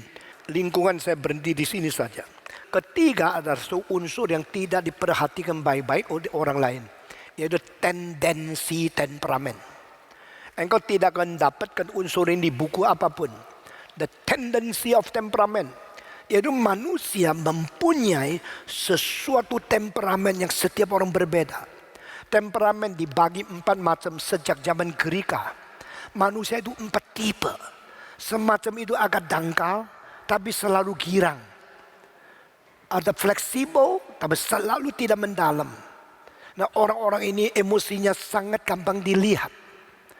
Lingkungan saya berhenti di sini saja. Ketiga adalah unsur yang tidak diperhatikan baik-baik oleh orang lain, yaitu tendensi temperamen. Engkau tidak akan dapatkan unsur ini di buku apapun. The tendency of temperament. Yaitu manusia mempunyai sesuatu temperamen yang setiap orang berbeda. Temperamen dibagi 4 macam sejak zaman Gerika. Manusia itu 4 tipe. Semacam itu agak dangkal, tapi selalu girang. Ada fleksibel, tapi selalu tidak mendalam. Nah, orang-orang ini emosinya sangat gampang dilihat.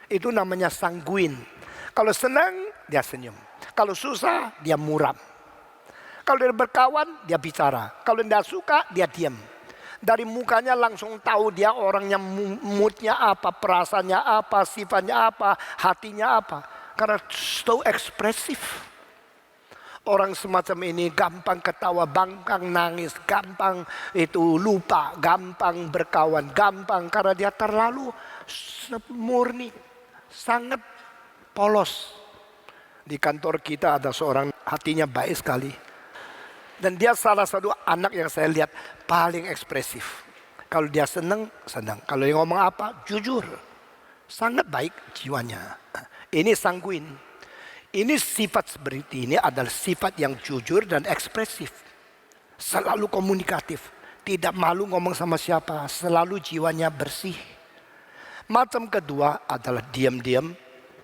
Itu namanya sanguin. Kalau senang, dia senyum. Kalau susah, dia muram. Kalau dia berkawan, dia bicara. Kalau dia suka, dia diam. Dari mukanya langsung tahu dia orangnya moodnya apa, perasaannya apa, sifatnya apa, hatinya apa. Karena so ekspresif. Orang semacam ini gampang ketawa, gampang nangis, gampang itu lupa, gampang berkawan, gampang karena dia terlalu murni, sangat polos. Di kantor kita ada seorang hatinya baik sekali. Dan dia salah satu anak yang saya lihat paling ekspresif. Kalau dia senang, senang. Kalau dia ngomong apa, jujur. Sangat baik jiwanya. Ini sanguin. Ini sifat seperti ini adalah sifat yang jujur dan ekspresif. Selalu komunikatif. Tidak malu ngomong sama siapa. Selalu jiwanya bersih. Macam kedua adalah diam-diam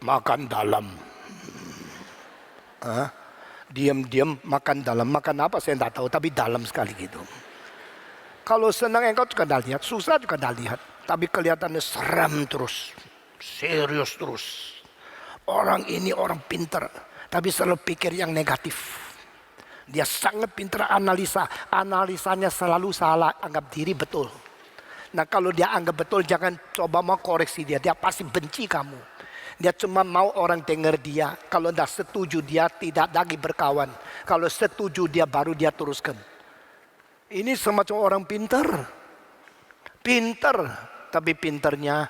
makan dalam. Diam-diam makan dalam. Makan apa saya tidak tahu, tapi dalam sekali gitu. Kalau senang engkau juga tidak lihat, susah juga tidak lihat. Tapi kelihatannya seram terus, serius terus. Orang ini orang pintar, tapi selalu pikir yang negatif. Dia sangat pintar analisa, analisanya selalu salah, anggap diri betul. Nah kalau dia anggap betul, jangan coba mau koreksi dia, dia pasti benci kamu. Dia cuma mau orang dengar dia. Kalau tidak setuju dia tidak lagi berkawan. Kalau setuju dia baru dia teruskan. Ini semacam orang pintar. Pintar. Tapi pintarnya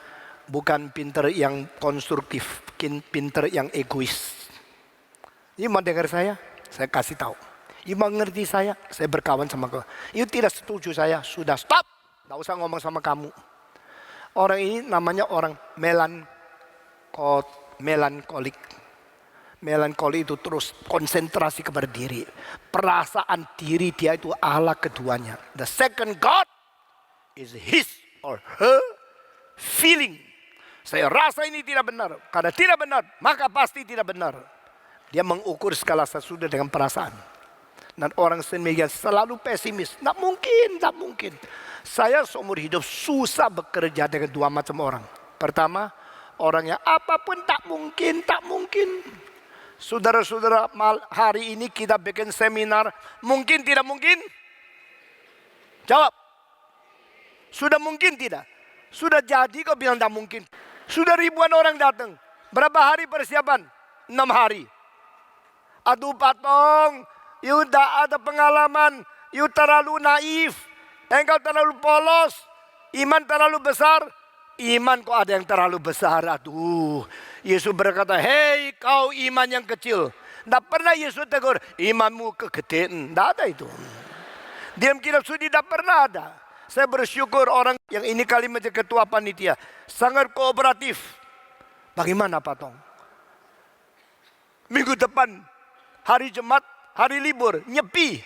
bukan pintar yang konstruktif. Pintar yang egois. Ini mau dengar saya kasih tahu. Ini mau ngerti saya berkawan sama kau. Ini tidak setuju saya, sudah stop. Tidak usah ngomong sama kamu. Orang ini namanya orang melankolik. Melankolik itu terus konsentrasi kepada diri. Perasaan diri dia itu Allah keduanya. The second God is his or her feeling. Saya rasa ini tidak benar. Karena tidak benar, maka pasti tidak benar. Dia mengukur segala sesuatu dengan perasaan. Dan orang sendirian selalu pesimis. Tidak mungkin, tidak mungkin. Saya seumur hidup susah bekerja dengan dua macam orang. Pertama, orangnya apapun tak mungkin, tak mungkin. Saudara-saudara, hari ini kita bikin seminar, mungkin tidak mungkin? Jawab. Sudah mungkin tidak? Sudah jadi kok bilang tak mungkin. Sudah ribuan orang datang. Berapa hari persiapan? 6 hari. Aduh patong, you tak ada pengalaman, you terlalu naif, engkau terlalu polos, iman terlalu besar. Iman kok ada yang terlalu besar. Aduh, Yesus berkata, hei kau iman yang kecil. Tidak pernah Yesus tegur, imanmu kegedean. Tidak ada itu. Diam kitab suci tidak pernah ada. Saya bersyukur orang yang ini kali menjadi ketua panitia. Sangat kooperatif. Bagaimana Pak Tong? Minggu depan, hari Jumat, hari libur, nyepi.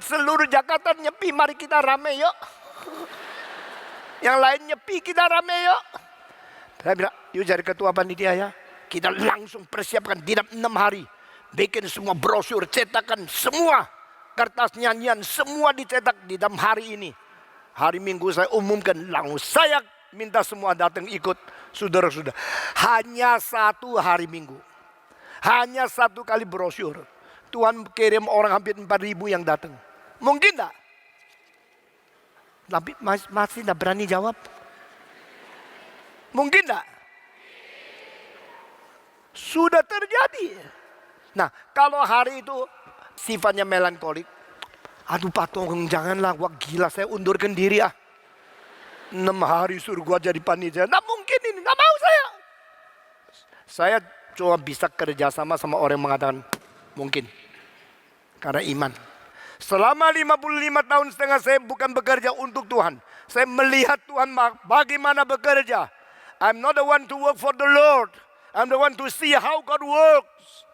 Seluruh Jakarta nyepi, mari kita rame yuk. Yang lain nyepi, kita rame yuk. Saya bilang, yuk jadi ketua panitia ya. Kita langsung persiapkan di dalam 6 hari. Bikin semua brosur, cetakan semua. Kertas nyanyian, semua dicetak di dalam hari ini. Hari Minggu saya umumkan, langsung saya minta semua datang ikut. Saudara-saudara, hanya 1 hari Minggu. Hanya 1 kali brosur. Tuhan kirim orang hampir 4.000 yang datang. Mungkin tak? Tapi masih tidak berani jawab. Mungkin tak? Sudah terjadi. Nah, kalau hari itu sifatnya melankolik. Aduh Pak Tong, janganlah, wah gila saya undurkan diri 6 hari suruh gua jadi panitia. Nggak mungkin ini, nggak mau saya. Saya cuma bisa kerjasama sama orang yang mengatakan mungkin. Karena iman. Selama 55 tahun setengah saya bukan bekerja untuk Tuhan. Saya melihat Tuhan bagaimana bekerja. I'm not the one to work for the Lord. I'm the one to see how God works.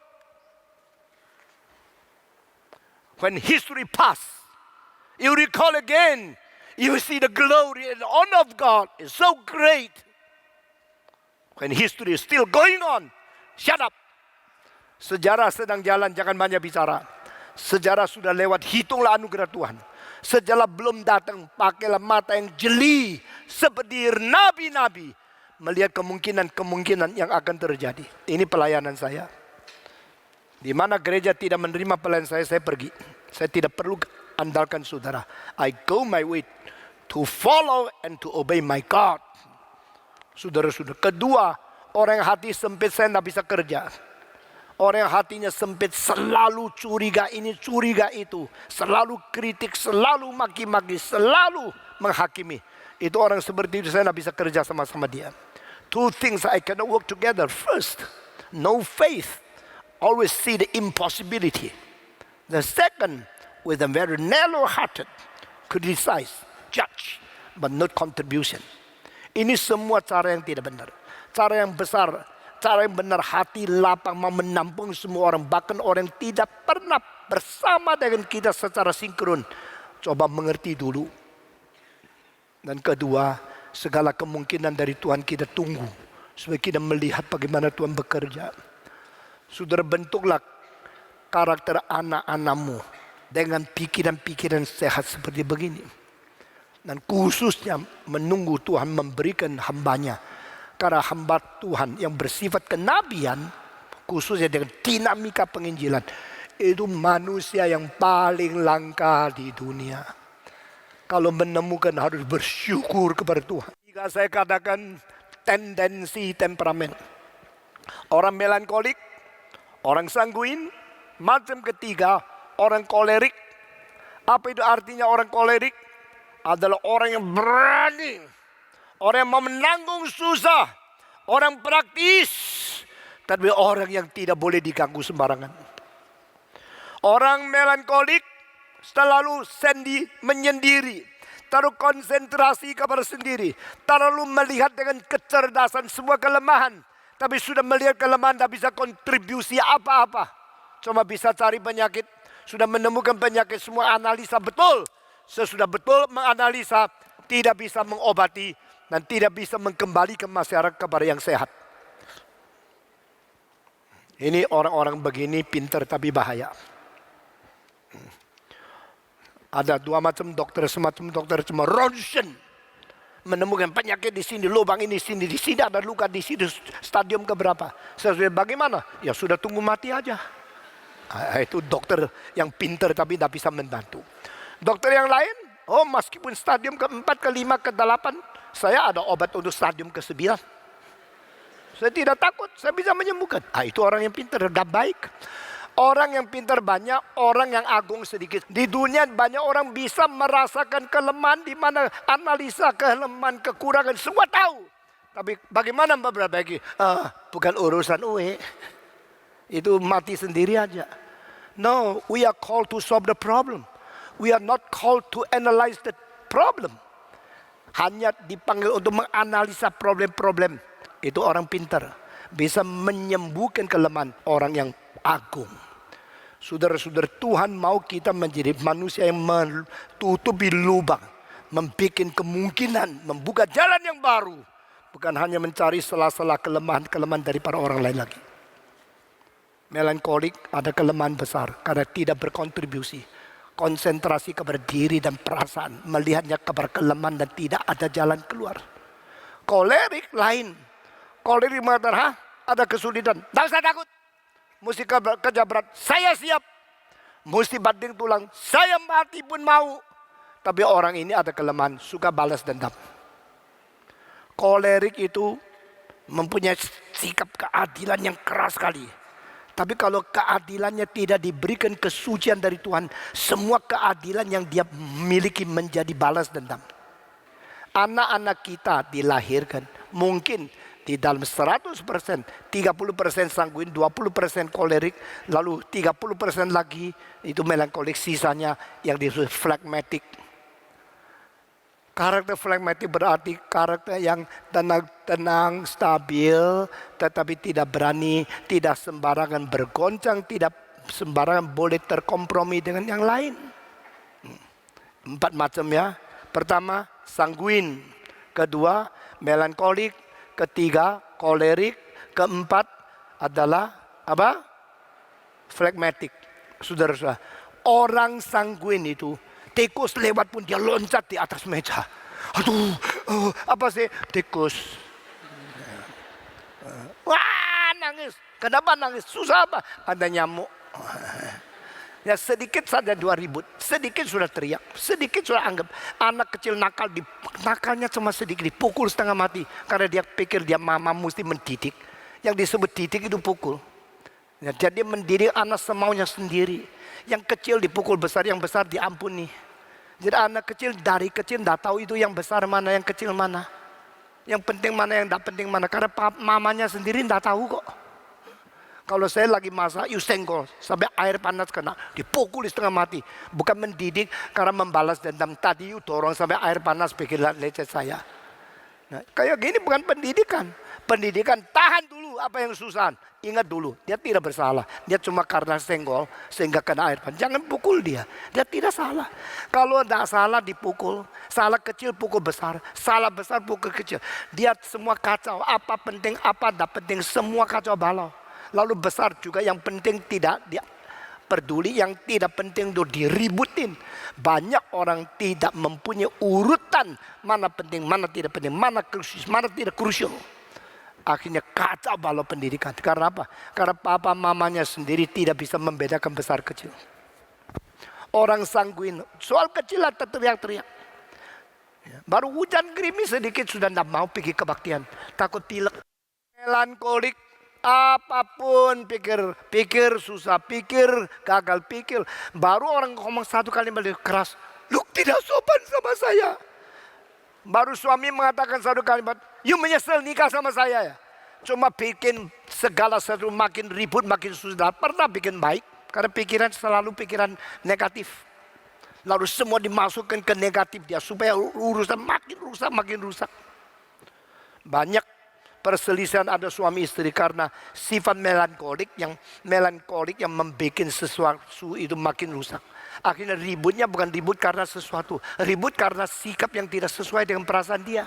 When history pass, you recall again. You see the glory and honor of God is so great. When history is still going on, shut up. Sejarah sedang jalan, jangan banyak bicara. Sejarah sudah lewat, hitunglah anugerah Tuhan. Sejarah belum datang, pakailah mata yang jeli seperti nabi-nabi. Melihat kemungkinan-kemungkinan yang akan terjadi. Ini pelayanan saya. Di mana gereja tidak menerima pelayan saya pergi. Saya tidak perlu andalkan saudara. I go my way to follow and to obey my God. Saudara-saudara. Kedua, orang yang hati sempit saya tidak bisa kerja. Orang yang hatinya sempit selalu curiga ini, curiga itu. Selalu kritik, selalu maki-maki, selalu menghakimi. Itu orang seperti itu saya tidak bisa kerja sama-sama dia. Two things I cannot work together. First, no faith. Always see the impossibility. The second, with a very narrow-hearted, criticize, judge, but not contribution. Ini semua cara yang tidak benar. Cara yang besar, cara yang benar, hati lapang mau menampung semua orang. Bahkan orang yang tidak pernah bersama dengan kita secara sinkron. Coba mengerti dulu. Dan kedua, segala kemungkinan dari Tuhan kita tunggu. Supaya kita melihat bagaimana Tuhan bekerja. Saudara, bentuklah karakter anak-anakmu dengan pikiran-pikiran sehat seperti begini. Dan khususnya menunggu Tuhan memberikan hambanya. Karena hamba Tuhan yang bersifat kenabian, khususnya dengan dinamika penginjilan, itu manusia yang paling langka di dunia. Kalau menemukan harus bersyukur kepada Tuhan. Jika saya katakan tendensi temperamen. Orang melankolik, orang sanguin, macam ketiga, orang kolerik. Apa itu artinya orang kolerik? Adalah orang yang berani, orang yang mau menanggung susah, orang praktis, tapi orang yang tidak boleh diganggu sembarangan. Orang melankolik selalu menyendiri, taruh konsentrasi kepada sendiri, terlalu melihat dengan kecerdasan semua kelemahan. Tapi sudah melihat kelemahan tak bisa kontribusi apa-apa. Cuma bisa cari penyakit. Sudah menemukan penyakit, semua analisa betul. Sesudah betul menganalisa, tidak bisa mengobati. Dan tidak bisa mengembalikan masyarakat kepada yang sehat. Ini orang-orang begini pintar tapi bahaya. Ada dua macam dokter, semacam dokter cuma ronsen. Menemukan penyakit di sini, lubang ini di sini ada luka di sini, stadium keberapa. Sesuai bagaimana? Ya sudah tunggu mati aja. Itu dokter yang pintar tapi tidak bisa membantu. Dokter yang lain, oh meskipun stadium ke-4, ke-5, ke-8, saya ada obat untuk stadium ke-9. Saya tidak takut, saya bisa menyembuhkan. Itu orang yang pintar dan baik. Orang yang pintar banyak, orang yang agung sedikit. Di dunia banyak orang bisa merasakan kelemahan, di mana analisa kelemahan, kekurangan, semua tahu. Tapi bagaimana memperbaiki? Bukan urusan UE. Itu mati sendiri aja. No, we are called to solve the problem. We are not called to analyze the problem. Hanya dipanggil untuk menganalisa problem-problem. Itu orang pintar. Bisa menyembuhkan kelemahan orang yang agung. Saudara-saudara, Tuhan mau kita menjadi manusia yang menutupi lubang, membuat kemungkinan, membuka jalan yang baru, bukan hanya mencari sela-sela kelemahan-kelemahan dari para orang lain lagi. Melankolik ada kelemahan besar karena tidak berkontribusi, konsentrasi kepada diri dan perasaan, melihatnya kepada kelemahan dan tidak ada jalan keluar. Kolerik lain, kolerik mengatakan, ada kesulitan, tidak usah takut. Mesti kerja berat, saya siap. Mesti banting tulang, saya mati pun mau. Tapi orang ini ada kelemahan, suka balas dendam. Kolerik itu mempunyai sikap keadilan yang keras sekali. Tapi kalau keadilannya tidak diberikan kesucian dari Tuhan, semua keadilan yang dia miliki menjadi balas dendam. Anak-anak kita dilahirkan, mungkin di dalam 100%, 30% sanguin, 20% kolerik, lalu 30% lagi itu melankolik, sisanya yang disebut phlegmatic. Karakter phlegmatic berarti karakter yang tenang, stabil, tetapi tidak berani, tidak sembarangan bergoncang, tidak sembarangan boleh terkompromi dengan yang lain. 4 macam ya. Pertama, sanguin. Kedua, melankolik. Ketiga, kolerik. Keempat adalah apa? Phlegmatic. Saudara-saudara, orang sanguin itu tikus lewat pun dia loncat di atas meja. Aduh, apa sih? Tikus. Wah, nangis? Kenapa nangis? Susah apa? Ada nyamuk. Ya sedikit saja dua ribut, sedikit sudah teriak, sedikit sudah anggap anak kecil nakal, nakalnya cuma sedikit dipukul setengah mati karena dia pikir dia mama mesti mendidik. Yang disebut didik itu pukul. Ya, jadi mendidik anak semaunya sendiri. Yang kecil dipukul, besar, yang besar diampuni. Jadi anak kecil dari kecil tidak tahu itu yang besar mana, yang kecil mana, yang penting mana, yang tidak penting mana, karena mamanya sendiri tidak tahu kok. Kalau saya lagi masak, you senggol sampai air panas kena, dipukul setengah mati. Bukan mendidik karena membalas dendam. Tadi you dorong sampai air panas bikin lecet saya. Nah, kayak gini bukan pendidikan. Pendidikan tahan dulu apa yang susah. Ingat dulu, dia tidak bersalah. Dia cuma karena senggol sehingga kena air panas. Jangan pukul dia. Dia tidak salah. Kalau tidak salah dipukul. Salah kecil pukul besar. Salah besar pukul kecil. Dia semua kacau. Apa penting, apa tidak penting. Semua kacau balau. Lalu besar juga yang penting tidak dia peduli, yang tidak penting itu diributin. Banyak orang tidak mempunyai urutan mana penting, mana tidak penting, mana krusial, mana tidak krusial. Akhirnya kacau balau pendidikan. Karena apa? Karena papa mamanya sendiri tidak bisa membedakan besar kecil. Orang sanguin, soal kecil atau teriak-teriak. Baru hujan gerimis sedikit sudah tidak mau pergi kebaktian. Takut pilek. Melankolik. Apapun pikir susah, pikir gagal, pikir. Baru orang ngomong satu kalimat keras, lu tidak sopan sama saya. Baru suami mengatakan satu kalimat, you menyesal nikah sama saya ya. Cuma bikin segala sesuatu makin ribut, makin susah. Pernah bikin baik, karena pikiran selalu pikiran negatif. Lalu semua dimasukkan ke negatif dia, supaya urusan makin rusak. Banyak perselisihan ada suami istri karena sifat melankolik yang membuat sesuatu itu makin rusak. Akhirnya ributnya bukan ribut karena sesuatu, ribut karena sikap yang tidak sesuai dengan perasaan dia.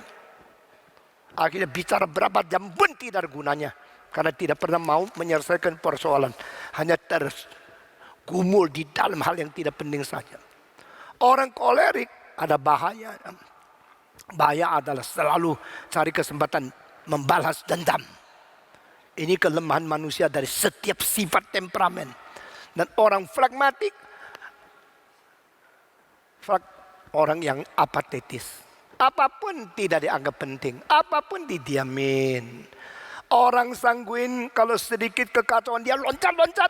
Akhirnya bicara berapa jam pun tidak ada gunanya karena tidak pernah mau menyelesaikan persoalan, hanya tergumul di dalam hal yang tidak penting saja. Orang kolerik ada bahaya. Bahaya adalah selalu cari kesempatan membalas dendam. Ini kelemahan manusia dari setiap sifat temperamen. Dan orang flagmatik, orang yang apatetis. Apapun tidak dianggap penting, apapun didiamin. Orang sanguin kalau sedikit kekacauan dia loncat-loncat.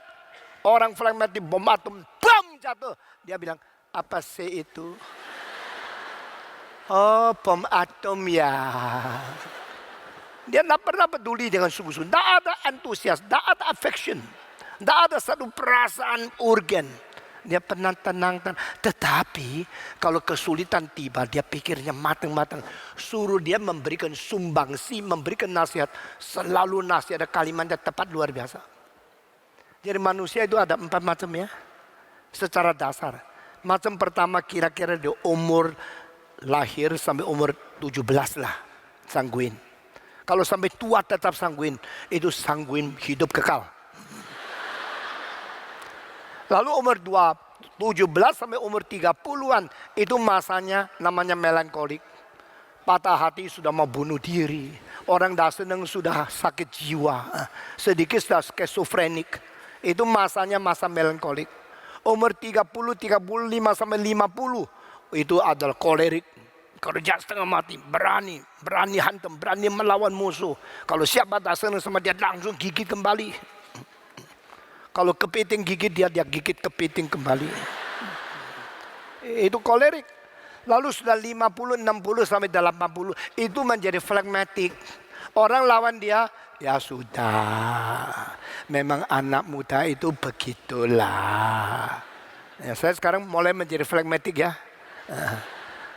Orang flagmatik bom atom, bom jatuh. Dia bilang, apa sih itu? Oh, bom atom ya. Dia tidak pernah peduli dengan sungguh-sungguh. Tidak ada antusias, tidak ada affection. Tidak ada satu perasaan urgen. Dia pernah tenang. Tetapi kalau kesulitan tiba, dia pikirnya matang-matang. Suruh dia memberikan sumbangsi, memberikan nasihat. Selalu nasihat, ada kalimatnya tepat luar biasa. Jadi manusia itu ada 4 macam ya. Secara dasar. Macam pertama kira-kira di umur lahir sampai umur 17 lah. Sanguin. Kalau sampai tua tetap sanguin, itu sanguin hidup kekal. Lalu umur 17 sampai umur 30-an, itu masanya namanya melankolik. Patah hati sudah mau bunuh diri. Orang dah senang sudah sakit jiwa. Sedikit sudah skizofrenik. Itu masanya masa melankolik. Umur 30, 35 sampai 50, itu adalah kolerik. Kerja setengah mati, berani hantam, berani melawan musuh. Kalau siapa tak senang sama dia langsung gigit kembali. Kalau kepiting gigit dia gigit kepiting kembali. Itu kolerik. Lalu sudah 50, 60 sampai 80 itu menjadi flagmatik. Orang lawan dia, ya sudah. Memang anak muda itu begitulah. Ya, saya sekarang mulai menjadi flagmatik ya.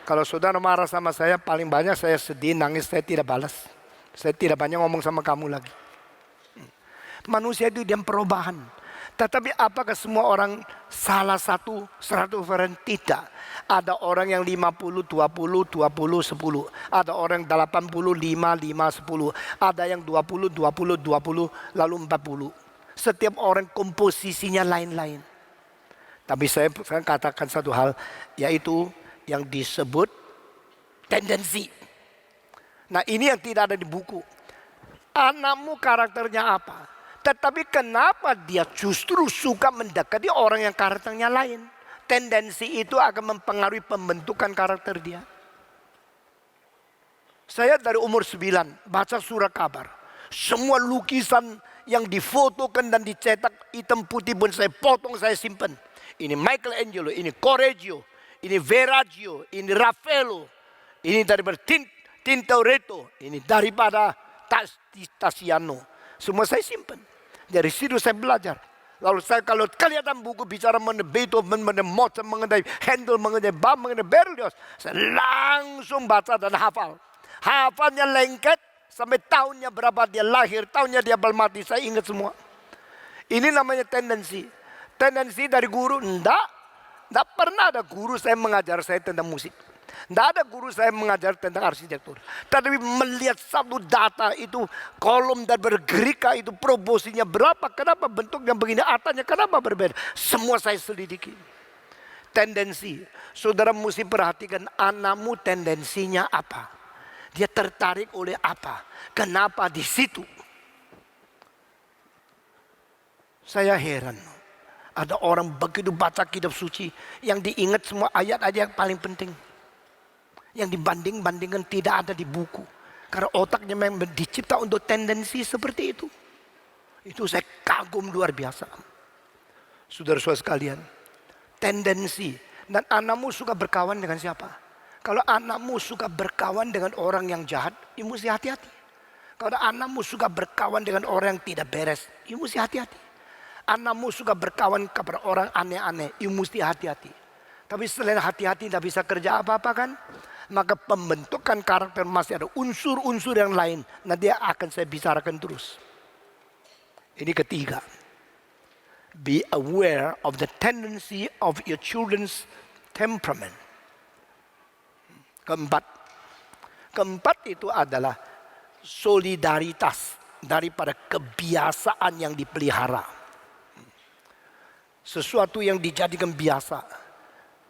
Kalau saudara marah sama saya, paling banyak saya sedih, nangis, saya tidak balas. Saya tidak banyak ngomong sama kamu lagi. Manusia itu dia perubahan. Tetapi apakah semua orang salah satu 100% tidak? Ada orang yang 50, 20, 20, 10. Ada orang 85, 5, 10. Ada yang 20, 20, 20, lalu 40. Setiap orang komposisinya lain-lain. Tapi saya katakan satu hal, yaitu yang disebut tendensi. Nah ini yang tidak ada di buku. Anakmu karakternya apa? Tetapi kenapa dia justru suka mendekati orang yang karakternya lain? Tendensi itu akan mempengaruhi pembentukan karakter dia. Saya dari umur 9 baca surat kabar. Semua lukisan yang difotokan dan dicetak hitam putih pun saya potong, saya simpan. Ini Michelangelo, ini Correggio, ini Verragio, ini Raffaello, ini daripada Tintoretto, ini daripada Tiziano. Semua saya simpan. Dari situ saya belajar. Lalu saya kalau kelihatan buku bicara mengenai Beethoven, mengenai Mozart, mengenai Handel, mengenai Bach, mengenai Berlioz, saya langsung baca dan hafal. Hafalnya lengket sampai tahunnya berapa dia lahir, tahunnya dia mati, saya ingat semua. Ini namanya tendensi. Tendensi dari guru, enggak pernah ada guru saya mengajar saya tentang musik. Tidak ada guru saya mengajar tentang arsitektur. Tapi melihat satu data itu, kolom dan bergerika itu proporsinya berapa, kenapa bentuknya begini, atanya kenapa berbeda. Semua saya selidiki. Tendensi. Saudara mesti perhatikan anakmu tendensinya apa. Dia tertarik oleh apa. Kenapa di situ. Saya heran. Ada orang begitu baca kitab suci yang diingat semua ayat-ayat yang paling penting. Yang dibanding-bandingkan tidak ada di buku. Karena otaknya memang dicipta untuk tendensi seperti itu. Itu saya kagum luar biasa. Saudara-saudara sekalian, tendensi. Dan anakmu suka berkawan dengan siapa? Kalau anakmu suka berkawan dengan orang yang jahat, you mesti hati-hati. Kalau anakmu suka berkawan dengan orang yang tidak beres, you mesti hati-hati. Anakmu suka berkawan kepada orang aneh-aneh, you mesti hati-hati. Tapi selain hati-hati tidak bisa kerja apa-apa kan? Maka pembentukan karakter masih ada unsur-unsur yang lain. Nanti akan saya bicarakan terus. Ini ketiga. Be aware of the tendency of your children's temperament. Keempat itu adalah solidaritas daripada kebiasaan yang dipelihara. Sesuatu yang dijadikan biasa.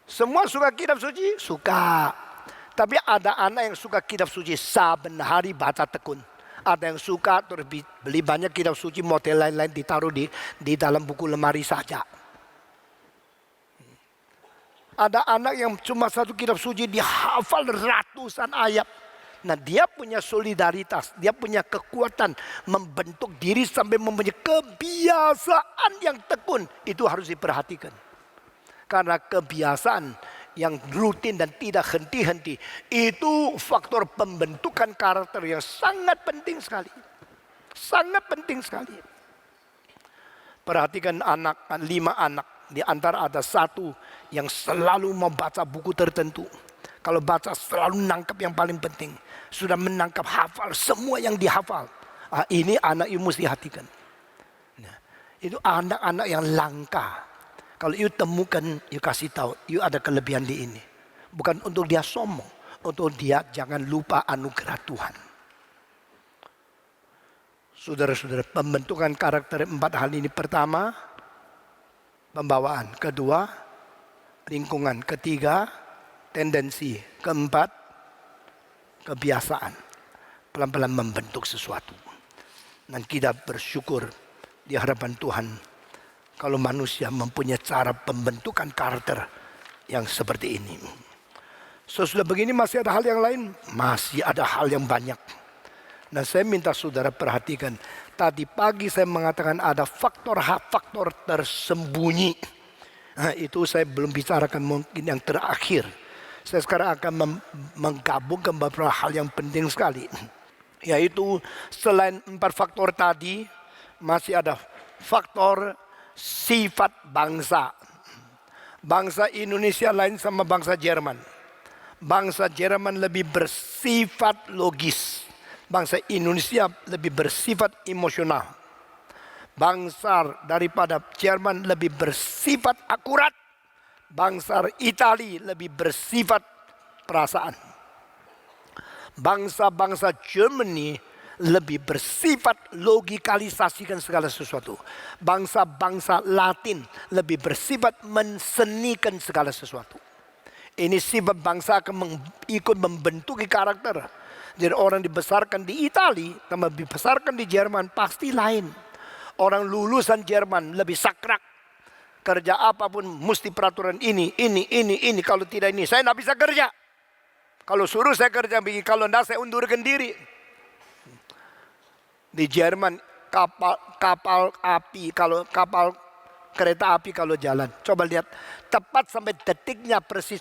Semua suka kitab suci? Suka. Tapi ada anak yang suka kitab suci saben hari baca tekun. Ada yang suka terus beli banyak kitab suci model lain-lain ditaruh di dalam buku lemari saja. Ada anak yang cuma satu kitab suci dihafal ratusan ayat. Nah dia punya solidaritas, dia punya kekuatan membentuk diri sampai mempunyai kebiasaan yang tekun. Itu harus diperhatikan. Karena kebiasaan yang rutin dan tidak henti-henti itu faktor pembentukan karakter yang sangat penting sekali. Sangat penting sekali. Perhatikan 5 anak. Di antara ada satu yang selalu membaca buku tertentu. Kalau baca selalu menangkap yang paling penting. Sudah menangkap hafal semua yang dihafal. Ini anak you mesti hatikan. Nah, itu anak-anak yang langka. Kalau you temukan, you kasih tahu, you ada kelebihan di ini. Bukan untuk dia sombong, untuk dia jangan lupa anugerah Tuhan. Saudara-saudara, pembentukan karakter 4 hal ini. Pertama, pembawaan. Kedua, lingkungan. Ketiga, tendensi. Keempat, kebiasaan. Pelan-pelan membentuk sesuatu. Dan kita bersyukur di hadapan Tuhan. Kalau manusia mempunyai cara pembentukan karakter yang seperti ini. Sesudah begini masih ada hal yang lain? Masih ada hal yang banyak. Nah saya minta saudara perhatikan. Tadi pagi saya mengatakan ada faktor tersembunyi. Nah, itu saya belum bicarakan mungkin yang terakhir. Saya sekarang akan menggabungkan beberapa hal yang penting sekali. Yaitu selain 4 faktor tadi, masih ada faktor sifat bangsa. Bangsa Indonesia lain sama bangsa Jerman. Bangsa Jerman lebih bersifat logis. Bangsa Indonesia lebih bersifat emosional. Bangsa daripada Jerman lebih bersifat akurat. Bangsa Italia lebih bersifat perasaan. Bangsa-bangsa Germany lebih bersifat logikalisasikan segala sesuatu. Bangsa-bangsa Latin lebih bersifat mensenikan segala sesuatu. Ini sifat bangsa akan ikut membentuk karakter. Jadi orang dibesarkan di Italia, sama dibesarkan di Jerman pasti lain. Orang lulusan Jerman lebih sakrak. Kerja apapun mesti peraturan ini. Kalau tidak ini, saya tidak bisa kerja. Kalau suruh saya kerja begini, kalau tidak saya undurkan diri. Di Jerman kapal kereta api kalau jalan. Coba lihat, tepat sampai detiknya persis.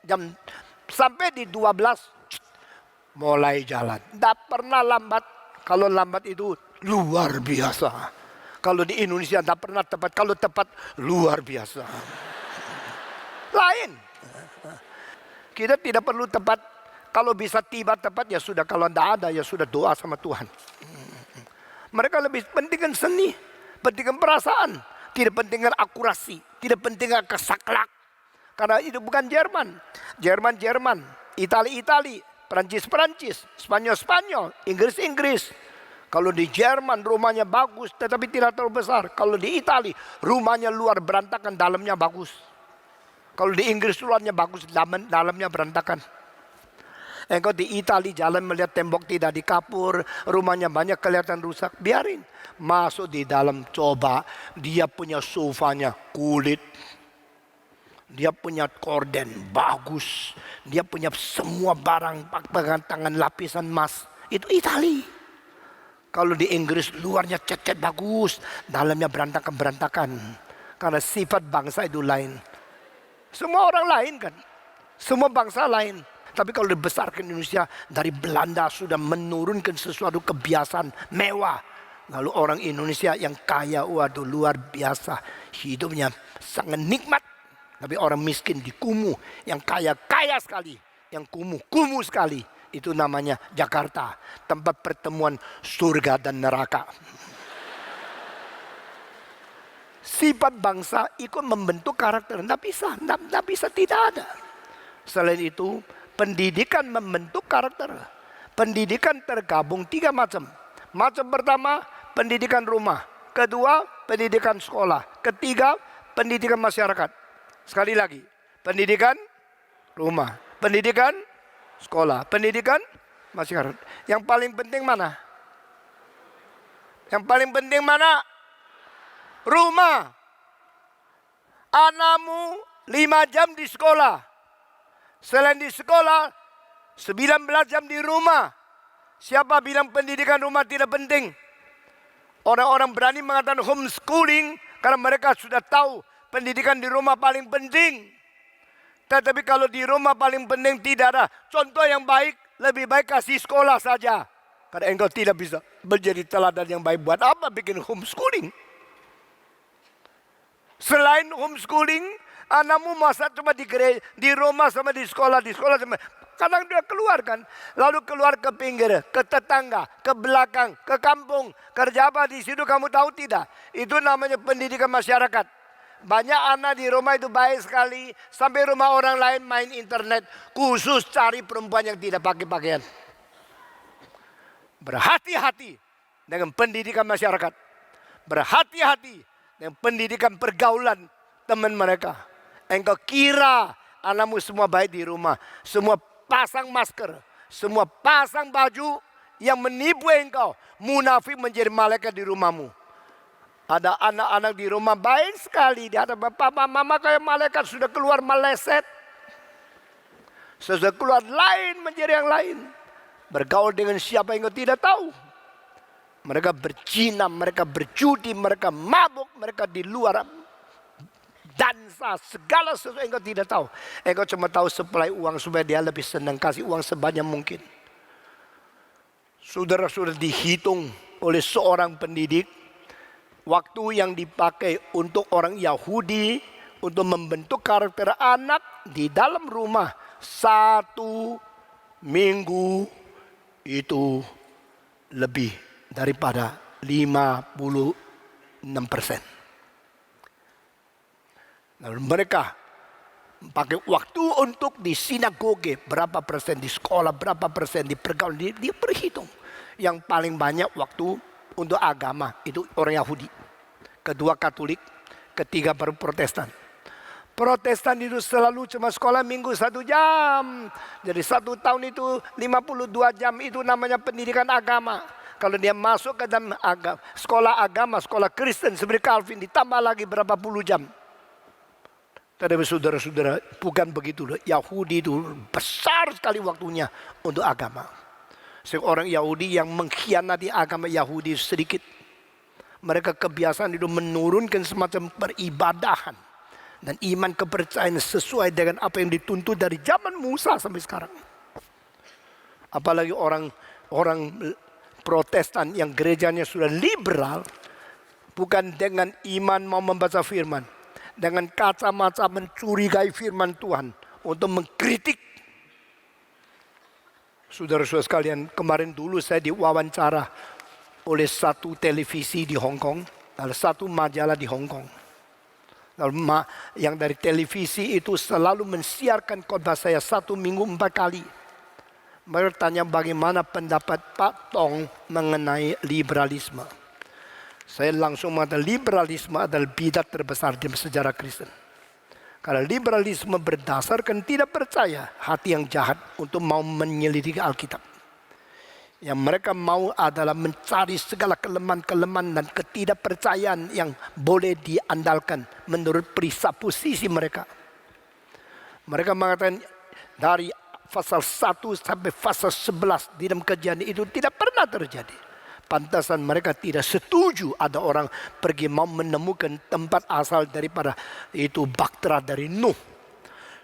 Jam sampai di 12 mulai jalan. Tidak pernah lambat. Kalau lambat itu luar biasa. Kalau di Indonesia tidak pernah tepat. Kalau tepat luar biasa. Lain. Kita tidak perlu tepat. Kalau bisa tiba tepat ya sudah. Kalau tidak ada ya sudah doa sama Tuhan. Mereka lebih pentingkan seni. Pentingkan perasaan. Tidak pentingkan akurasi. Tidak pentingkan kesaklak. Karena itu bukan Jerman. Jerman. Itali. Perancis, Spanyol, Inggris. Kalau di Jerman rumahnya bagus tetapi tidak terlalu besar. Kalau di Itali rumahnya luar berantakan, dalamnya bagus. Kalau di Inggris luarnya bagus, dalamnya berantakan. Engkau di Itali jalan melihat tembok tidak dikapur, rumahnya banyak kelihatan rusak, biarin. Masuk di dalam, coba dia punya sofanya kulit. Dia punya korden bagus. Dia punya semua barang pegangan tangan lapisan emas. Itu Itali. Kalau di Inggris luarnya cat bagus. Dalamnya berantakan. Karena sifat bangsa itu lain. Semua orang lain kan. Semua bangsa lain. Tapi kalau dibesarkan Indonesia dari Belanda sudah menurunkan sesuatu kebiasaan mewah. Lalu orang Indonesia yang kaya, waduh luar biasa. Hidupnya sangat nikmat. Tapi orang miskin di kumuh, yang kaya sekali, yang kumuh sekali. Itu namanya Jakarta, tempat pertemuan surga dan neraka. Sifat bangsa ikut membentuk karakter, tidak bisa, tidak ada. Selain itu, pendidikan membentuk karakter. Pendidikan tergabung 3 macam. Macam pertama, pendidikan rumah. Kedua, pendidikan sekolah. Ketiga, pendidikan masyarakat. Sekali lagi, pendidikan rumah, pendidikan sekolah, pendidikan masyarakat. Yang paling penting mana? Yang paling penting mana? Rumah. Anakmu 5 jam di sekolah. Selain di sekolah, 19 jam di rumah. Siapa bilang pendidikan rumah tidak penting? Orang-orang berani mengatakan homeschooling karena mereka sudah tahu pendidikan di rumah paling penting. Tetapi kalau di rumah paling penting tidak ada contoh yang baik, lebih baik kasih sekolah saja. Karena engkau tidak bisa menjadi teladan yang baik. Buat apa bikin homeschooling? Selain homeschooling, anakmu masa cuma di rumah sama di sekolah sama. Kadang dia keluar kan. Lalu keluar ke pinggir, ke tetangga, ke belakang, ke kampung. Kerja apa di situ kamu tahu tidak? Itu namanya pendidikan masyarakat. Banyak anak di rumah itu baik sekali. Sampai rumah orang lain main internet. Khusus cari perempuan yang tidak pakai pakaian. Berhati-hati dengan pendidikan masyarakat. Berhati-hati dengan pendidikan pergaulan teman mereka. Engkau kira anakmu semua baik di rumah. Semua pasang masker. Semua pasang baju yang menipu engkau. Munafik menjadi malaikat di rumahmu. Ada anak-anak di rumah baik sekali. Dia ada papa mama kayak malaikat sudah keluar meleset. Sudah keluar lain menjadi yang lain. Bergaul dengan siapa yang kau tidak tahu. Mereka bercina, mereka berjudi, mereka mabuk, mereka di luar dansa, segala sesuatu yang kau tidak tahu. Engkau cuma tahu supply uang supaya dia lebih senang, kasih uang sebanyak mungkin. Saudara-saudara, dihitung oleh seorang pendidik. Waktu yang dipakai untuk orang Yahudi untuk membentuk karakter anak di dalam rumah 1 minggu itu lebih daripada 56%. Lalu mereka pakai waktu untuk di sinagoge berapa persen, di sekolah berapa persen, di pergaulan, dia berhitung. Yang paling banyak waktu untuk agama itu orang Yahudi. Kedua Katolik, ketiga baru Protestan. Protestan itu selalu cuma sekolah minggu 1 jam. Jadi 1 tahun itu 52 jam itu namanya pendidikan agama. Kalau dia masuk ke dalam sekolah agama, sekolah Kristen seperti Calvin, ditambah lagi berapa puluh jam. Tetapi saudara-saudara, bukan begitu. Yahudi itu besar sekali waktunya untuk agama. Seorang Yahudi yang mengkhianati agama Yahudi sedikit. Mereka kebiasaan itu menurunkan semacam peribadahan dan iman kepercayaan sesuai dengan apa yang dituntut dari zaman Musa sampai sekarang. Apalagi orang Protestan yang gerejanya sudah liberal, bukan dengan iman mau membaca firman, dengan kacamata mencurigai firman Tuhan untuk mengkritik. Saudara-saudara sekalian, kemarin dulu saya diwawancara oleh satu televisi di Hong Kong, ada satu majalah di Hong Kong. Yang dari televisi itu selalu mensiarkan khotbah saya 1 minggu 4 kali. Mereka tanya bagaimana pendapat Pak Tong mengenai liberalisme. Saya langsung mengatakan liberalisme adalah bidat terbesar di sejarah Kristen. Karena liberalisme berdasarkan tidak percaya hati yang jahat untuk mau menyelidiki Alkitab. Yang mereka mau adalah mencari segala kelemahan-kelemahan dan ketidakpercayaan yang boleh diandalkan menurut presupposisi mereka. Mereka mengatakan dari pasal 1 sampai pasal 11 di dalam kejadian itu tidak pernah terjadi. Pantasan mereka tidak setuju ada orang pergi mau menemukan tempat asal daripada itu baktera dari Nuh.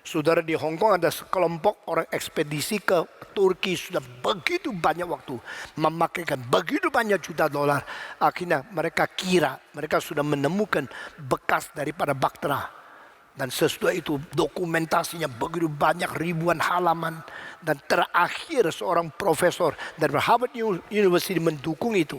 Saudara, di Hong Kong ada sekelompok orang ekspedisi ke Turki sudah begitu banyak waktu, memakaikan begitu banyak juta dolar. Akhirnya mereka kira mereka sudah menemukan bekas daripada baktera. Dan sesudah itu dokumentasinya begitu banyak, ribuan halaman. Dan terakhir seorang profesor dari Harvard University mendukung itu.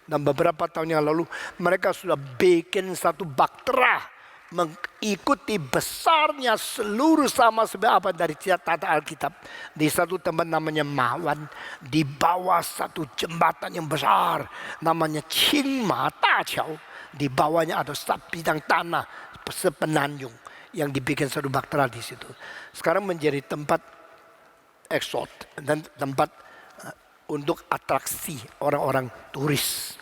Dan beberapa tahun yang lalu mereka sudah bikin satu baktera mengikuti besarnya seluruh sama seperti apa dari tata Alkitab. Di satu tempat namanya Mawan, di bawah satu jembatan yang besar namanya Qingma Daqiao. Di bawahnya ada bidang tanah sepenanjung yang dibikin satu baktera di situ. Sekarang menjadi tempat eksot dan tempat untuk atraksi orang-orang turis.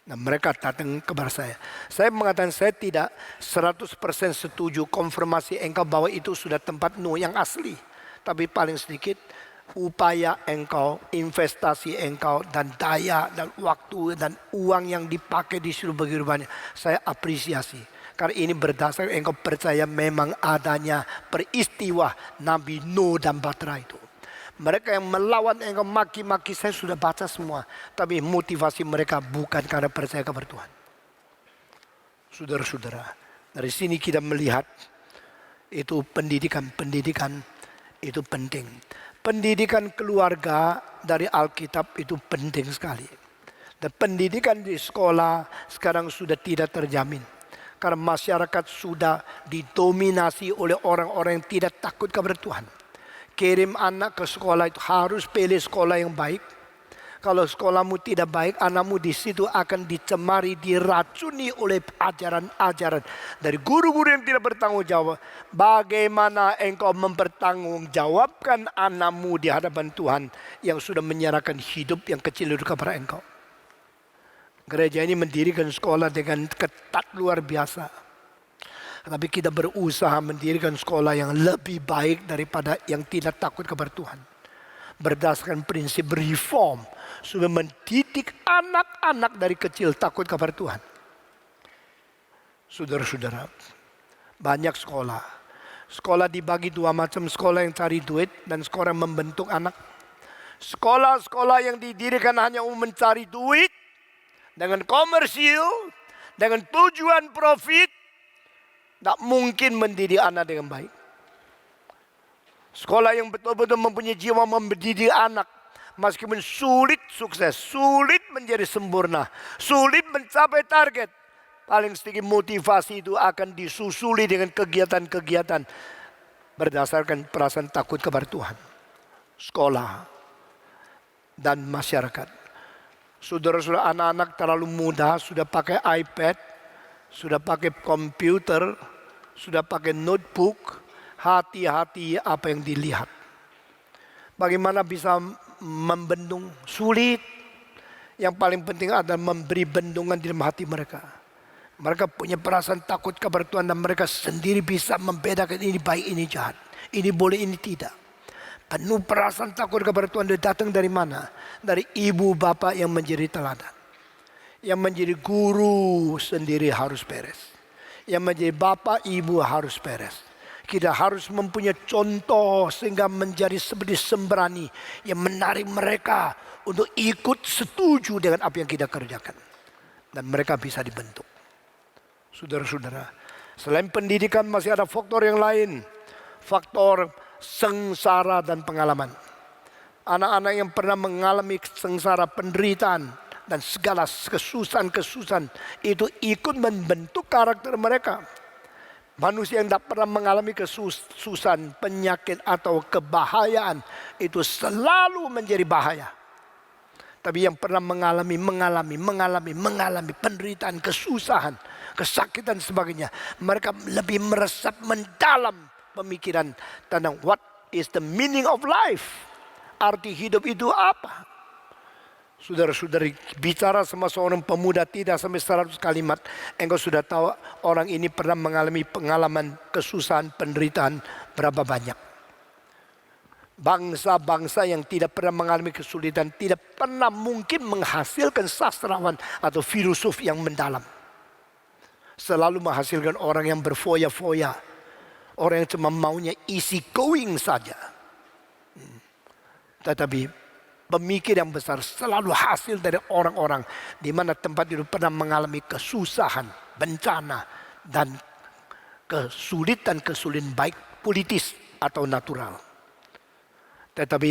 Nah, mereka datang kepada saya. Saya mengatakan saya tidak 100% setuju konfirmasi engkau bahwa itu sudah tempat Nuh yang asli. Tapi paling sedikit upaya engkau, investasi engkau dan daya dan waktu dan uang yang dipakai di seluruh begitu banyak. Saya apresiasi. Karena ini berdasarkan engkau percaya memang adanya peristiwa Nabi Nuh dan bahtera itu. Mereka yang melawan engkau maki-maki saya sudah baca semua. Tapi motivasi mereka bukan karena percaya kepada Tuhan. Saudara-saudara, dari sini kita melihat itu pendidikan itu penting. Pendidikan keluarga dari Alkitab itu penting sekali. Dan pendidikan di sekolah sekarang sudah tidak terjamin. Karena masyarakat sudah didominasi oleh orang-orang yang tidak takut kepada Tuhan. Kirim anak ke sekolah itu harus pilih sekolah yang baik. Kalau sekolahmu tidak baik, anakmu di situ akan dicemari, diracuni oleh ajaran-ajaran dari guru-guru yang tidak bertanggung jawab. Bagaimana engkau mempertanggungjawabkan anakmu di hadapan Tuhan yang sudah menyerahkan hidup yang kecil itu kepada engkau? Gereja ini mendirikan sekolah dengan ketat luar biasa. Tapi kita berusaha mendirikan sekolah yang lebih baik daripada yang tidak takut kepada Tuhan. Berdasarkan prinsip reform. Supaya mendidik anak-anak dari kecil takut kepada Tuhan. Saudara-saudara, banyak sekolah. Sekolah dibagi dua macam, sekolah yang cari duit dan sekolah yang membentuk anak. Sekolah-sekolah yang didirikan hanya untuk mencari duit, dengan komersil, dengan tujuan profit, tidak mungkin mendidik anak dengan baik. Sekolah yang betul-betul mempunyai jiwa mendidik anak, meskipun sulit sukses, sulit menjadi sempurna, sulit mencapai target, paling sedikit motivasi itu akan disusuli dengan kegiatan-kegiatan berdasarkan perasaan takut kepada Tuhan. Sekolah dan masyarakat. Saudara-saudara, anak-anak terlalu muda sudah pakai iPad, sudah pakai komputer, sudah pakai notebook. Hati-hati apa yang dilihat. Bagaimana bisa membendung? Sulit. Yang paling penting adalah memberi bendungan di dalam hati mereka. Mereka punya perasaan takut kepada Tuhan dan mereka sendiri bisa membedakan ini baik, ini jahat. Ini boleh, ini tidak. Penuh perasaan takut kepada Tuhan datang dari mana? Dari ibu bapak yang menjadi teladan. Yang menjadi guru sendiri harus beres. Yang menjadi bapak ibu harus beres. Kita harus mempunyai contoh sehingga menjadi seperti sembrani yang menarik mereka untuk ikut setuju dengan apa yang kita kerjakan. Dan mereka bisa dibentuk. Saudara-saudara, selain pendidikan masih ada faktor yang lain. Faktor sengsara dan pengalaman. Anak-anak yang pernah mengalami sengsara, penderitaan, dan segala kesusahan-kesusahan itu ikut membentuk karakter mereka. Manusia yang tidak pernah mengalami kesusahan, penyakit atau kebahayaan itu selalu menjadi bahaya. Tapi yang pernah mengalami penderitaan, kesusahan, kesakitan sebagainya, mereka lebih meresap mendalam pemikiran tentang what is the meaning of life. Arti hidup itu apa? Saudara-saudari, bicara sama seorang pemuda tidak sampai 100 kalimat, engkau sudah tahu orang ini pernah mengalami pengalaman kesusahan, penderitaan berapa banyak. Bangsa-bangsa yang tidak pernah mengalami kesulitan tidak pernah mungkin menghasilkan sastrawan atau filosof yang mendalam. Selalu menghasilkan orang yang berfoya-foya, orang yang cuma maunya easy going saja. Tetapi pemikir yang besar selalu hasil dari orang-orang di mana tempat itu pernah mengalami kesusahan, bencana, dan kesulitan baik politis atau natural. Tetapi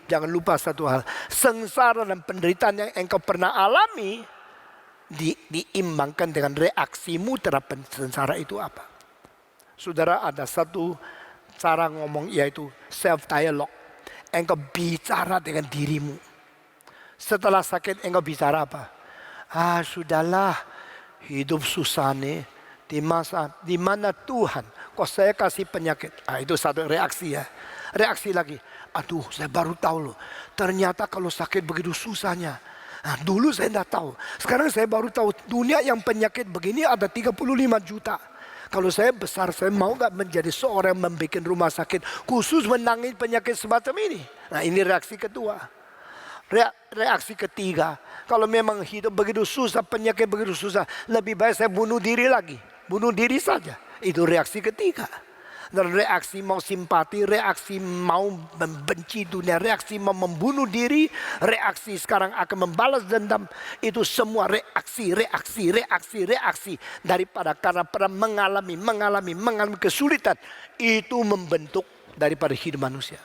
jangan lupa satu hal, sengsara dan penderitaan yang engkau pernah alami diimbangkan dengan reaksimu terhadap sengsara itu apa. Saudara, ada satu cara ngomong yaitu self-dialogue. Engkau bicara dengan dirimu. Setelah sakit engkau bicara apa? Sudahlah, hidup susah nih. Di mana Tuhan kok saya kasih penyakit? Itu satu reaksi ya. Reaksi lagi. Aduh, saya baru tahu loh. Ternyata kalau sakit begitu susahnya. Dulu saya tidak tahu. Sekarang saya baru tahu dunia yang penyakit begini ada 35 juta. Kalau saya besar, saya mau gak menjadi seorang yang membuat rumah sakit khusus menangani penyakit semacam ini. Nah, ini reaksi kedua. Reaksi ketiga, kalau memang hidup begitu susah, penyakit begitu susah, lebih baik saya bunuh diri lagi. Bunuh diri saja. Itu reaksi ketiga. Dan reaksi mau simpati, reaksi mau membenci dunia, reaksi mau membunuh diri, reaksi sekarang akan membalas dendam. Itu semua reaksi daripada karena pernah mengalami kesulitan. Itu membentuk daripada hidup manusia.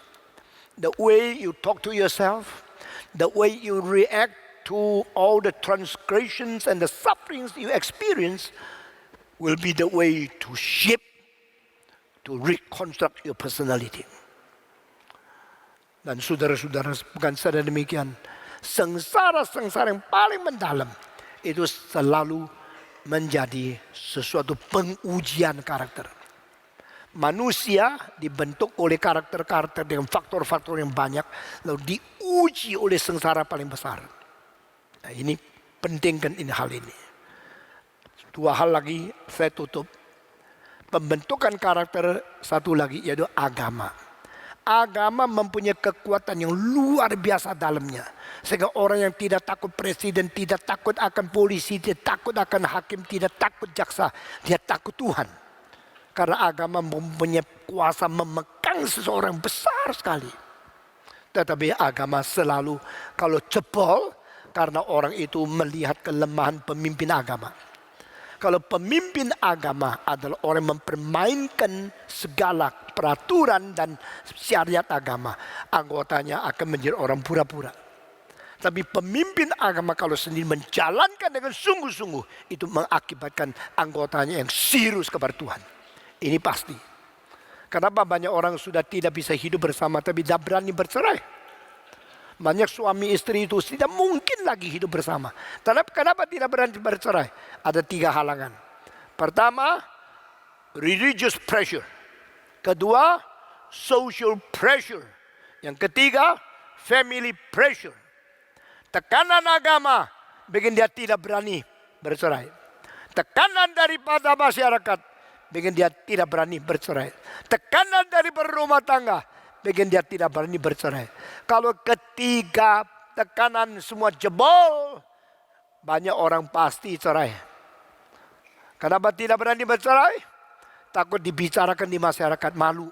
The way you talk to yourself, the way you react to all the transgressions and the sufferings you experience will be the way to shape, to reconstruct your personality. Dan saudara-saudara, bukan saja demikian, sengsara yang paling mendalam itu selalu menjadi sesuatu pengujian karakter. Manusia dibentuk oleh karakter-karakter dengan faktor-faktor yang banyak, lalu diuji oleh sengsara paling besar. Nah, ini penting kan hal ini. Dua hal lagi saya tutup. Pembentukan karakter satu lagi yaitu agama. Agama mempunyai kekuatan yang luar biasa dalamnya. Sehingga orang yang tidak takut presiden, tidak takut akan polisi, tidak takut akan hakim, tidak takut jaksa, dia takut Tuhan. Karena agama mempunyai kuasa memekang seseorang besar sekali. Tetapi agama selalu kalau jebol karena orang itu melihat kelemahan pemimpin agama. Kalau pemimpin agama adalah orang yang mempermainkan segala peraturan dan syariat agama, anggotanya akan menjadi orang pura-pura. Tapi pemimpin agama kalau sendiri menjalankan dengan sungguh-sungguh, itu mengakibatkan anggotanya yang serius kepada Tuhan. Ini pasti. Kenapa banyak orang sudah tidak bisa hidup bersama tapi tidak berani bercerai? Banyak suami istri itu tidak mungkin lagi hidup bersama. Kenapa tidak berani bercerai? Ada 3 halangan. Pertama, religious pressure. Kedua, social pressure. Yang ketiga, family pressure. Tekanan agama bikin dia tidak berani bercerai. Tekanan daripada masyarakat bikin dia tidak berani bercerai. Tekanan dari berumah tangga bikin dia tidak berani bercerai. Kalau ketiga tekanan semua jebol, banyak orang pasti cerai. Kenapa tidak berani bercerai? Takut dibicarakan di masyarakat, malu.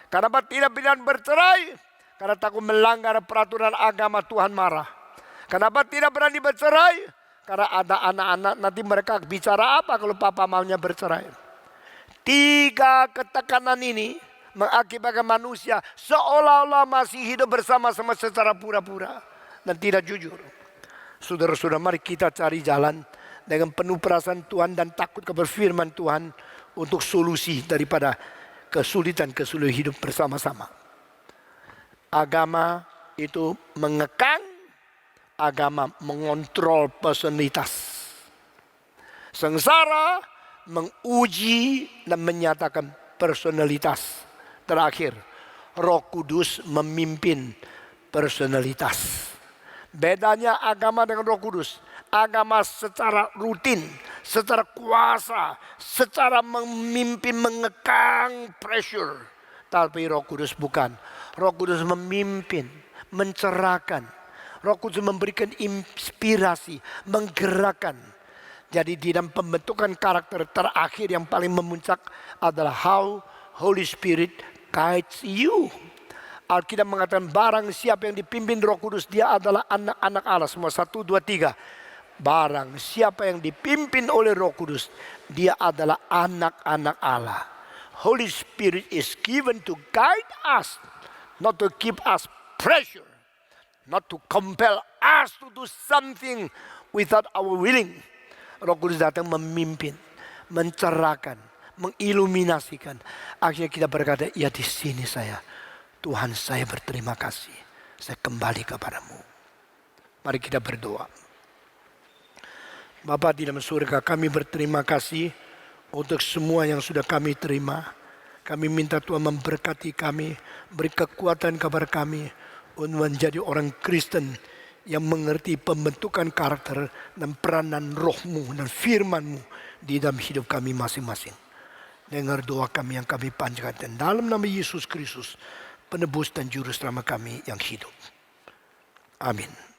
Kenapa tidak berani bercerai? Karena takut melanggar peraturan agama, Tuhan marah. Kenapa tidak berani bercerai? Karena ada anak-anak, nanti mereka bicara apa kalau papa maunya bercerai. Tiga ketekanan ini mengakibatkan manusia seolah-olah masih hidup bersama-sama secara pura-pura dan tidak jujur. Saudara-saudara, mari kita cari jalan dengan penuh perasaan Tuhan dan takut kepada firman Tuhan untuk solusi daripada kesulitan-kesulitan hidup bersama-sama. Agama itu mengekang, agama mengontrol personalitas. Sengsara menguji dan menyatakan personalitas. Terakhir, Roh Kudus memimpin personalitas. Bedanya agama dengan Roh Kudus. Agama secara rutin, secara kuasa, secara memimpin, mengekang, pressure. Tapi Roh Kudus bukan. Roh Kudus memimpin, mencerahkan. Roh Kudus memberikan inspirasi, menggerakkan. Jadi di dalam pembentukan karakter terakhir yang paling memuncak adalah how Holy Spirit guides you. Alkitab mengatakan barang siapa yang dipimpin Roh Kudus, dia adalah anak-anak Allah. Semua 1, 2, 3. Barang siapa yang dipimpin oleh Roh Kudus, dia adalah anak-anak Allah. Holy Spirit is given to guide us, not to keep us pressure, not to compel us to do something without our willing. Roh Kudus datang memimpin, mencerahkan, mengiluminasikan. Akhirnya kita berkata, ya di sini saya, Tuhan saya berterima kasih, saya kembali kepadamu. Mari kita berdoa. Bapa di dalam surga, kami berterima kasih untuk semua yang sudah kami terima. Kami minta Tuhan memberkati kami, beri kekuatan kepada kami untuk menjadi orang Kristen yang mengerti pembentukan karakter dan peranan Roh-Mu dan firman-Mu di dalam hidup kami masing-masing. Dengar doa kami yang kami panjatkan dalam nama Yesus Kristus, penebus dan juru selamat kami yang hidup. Amin.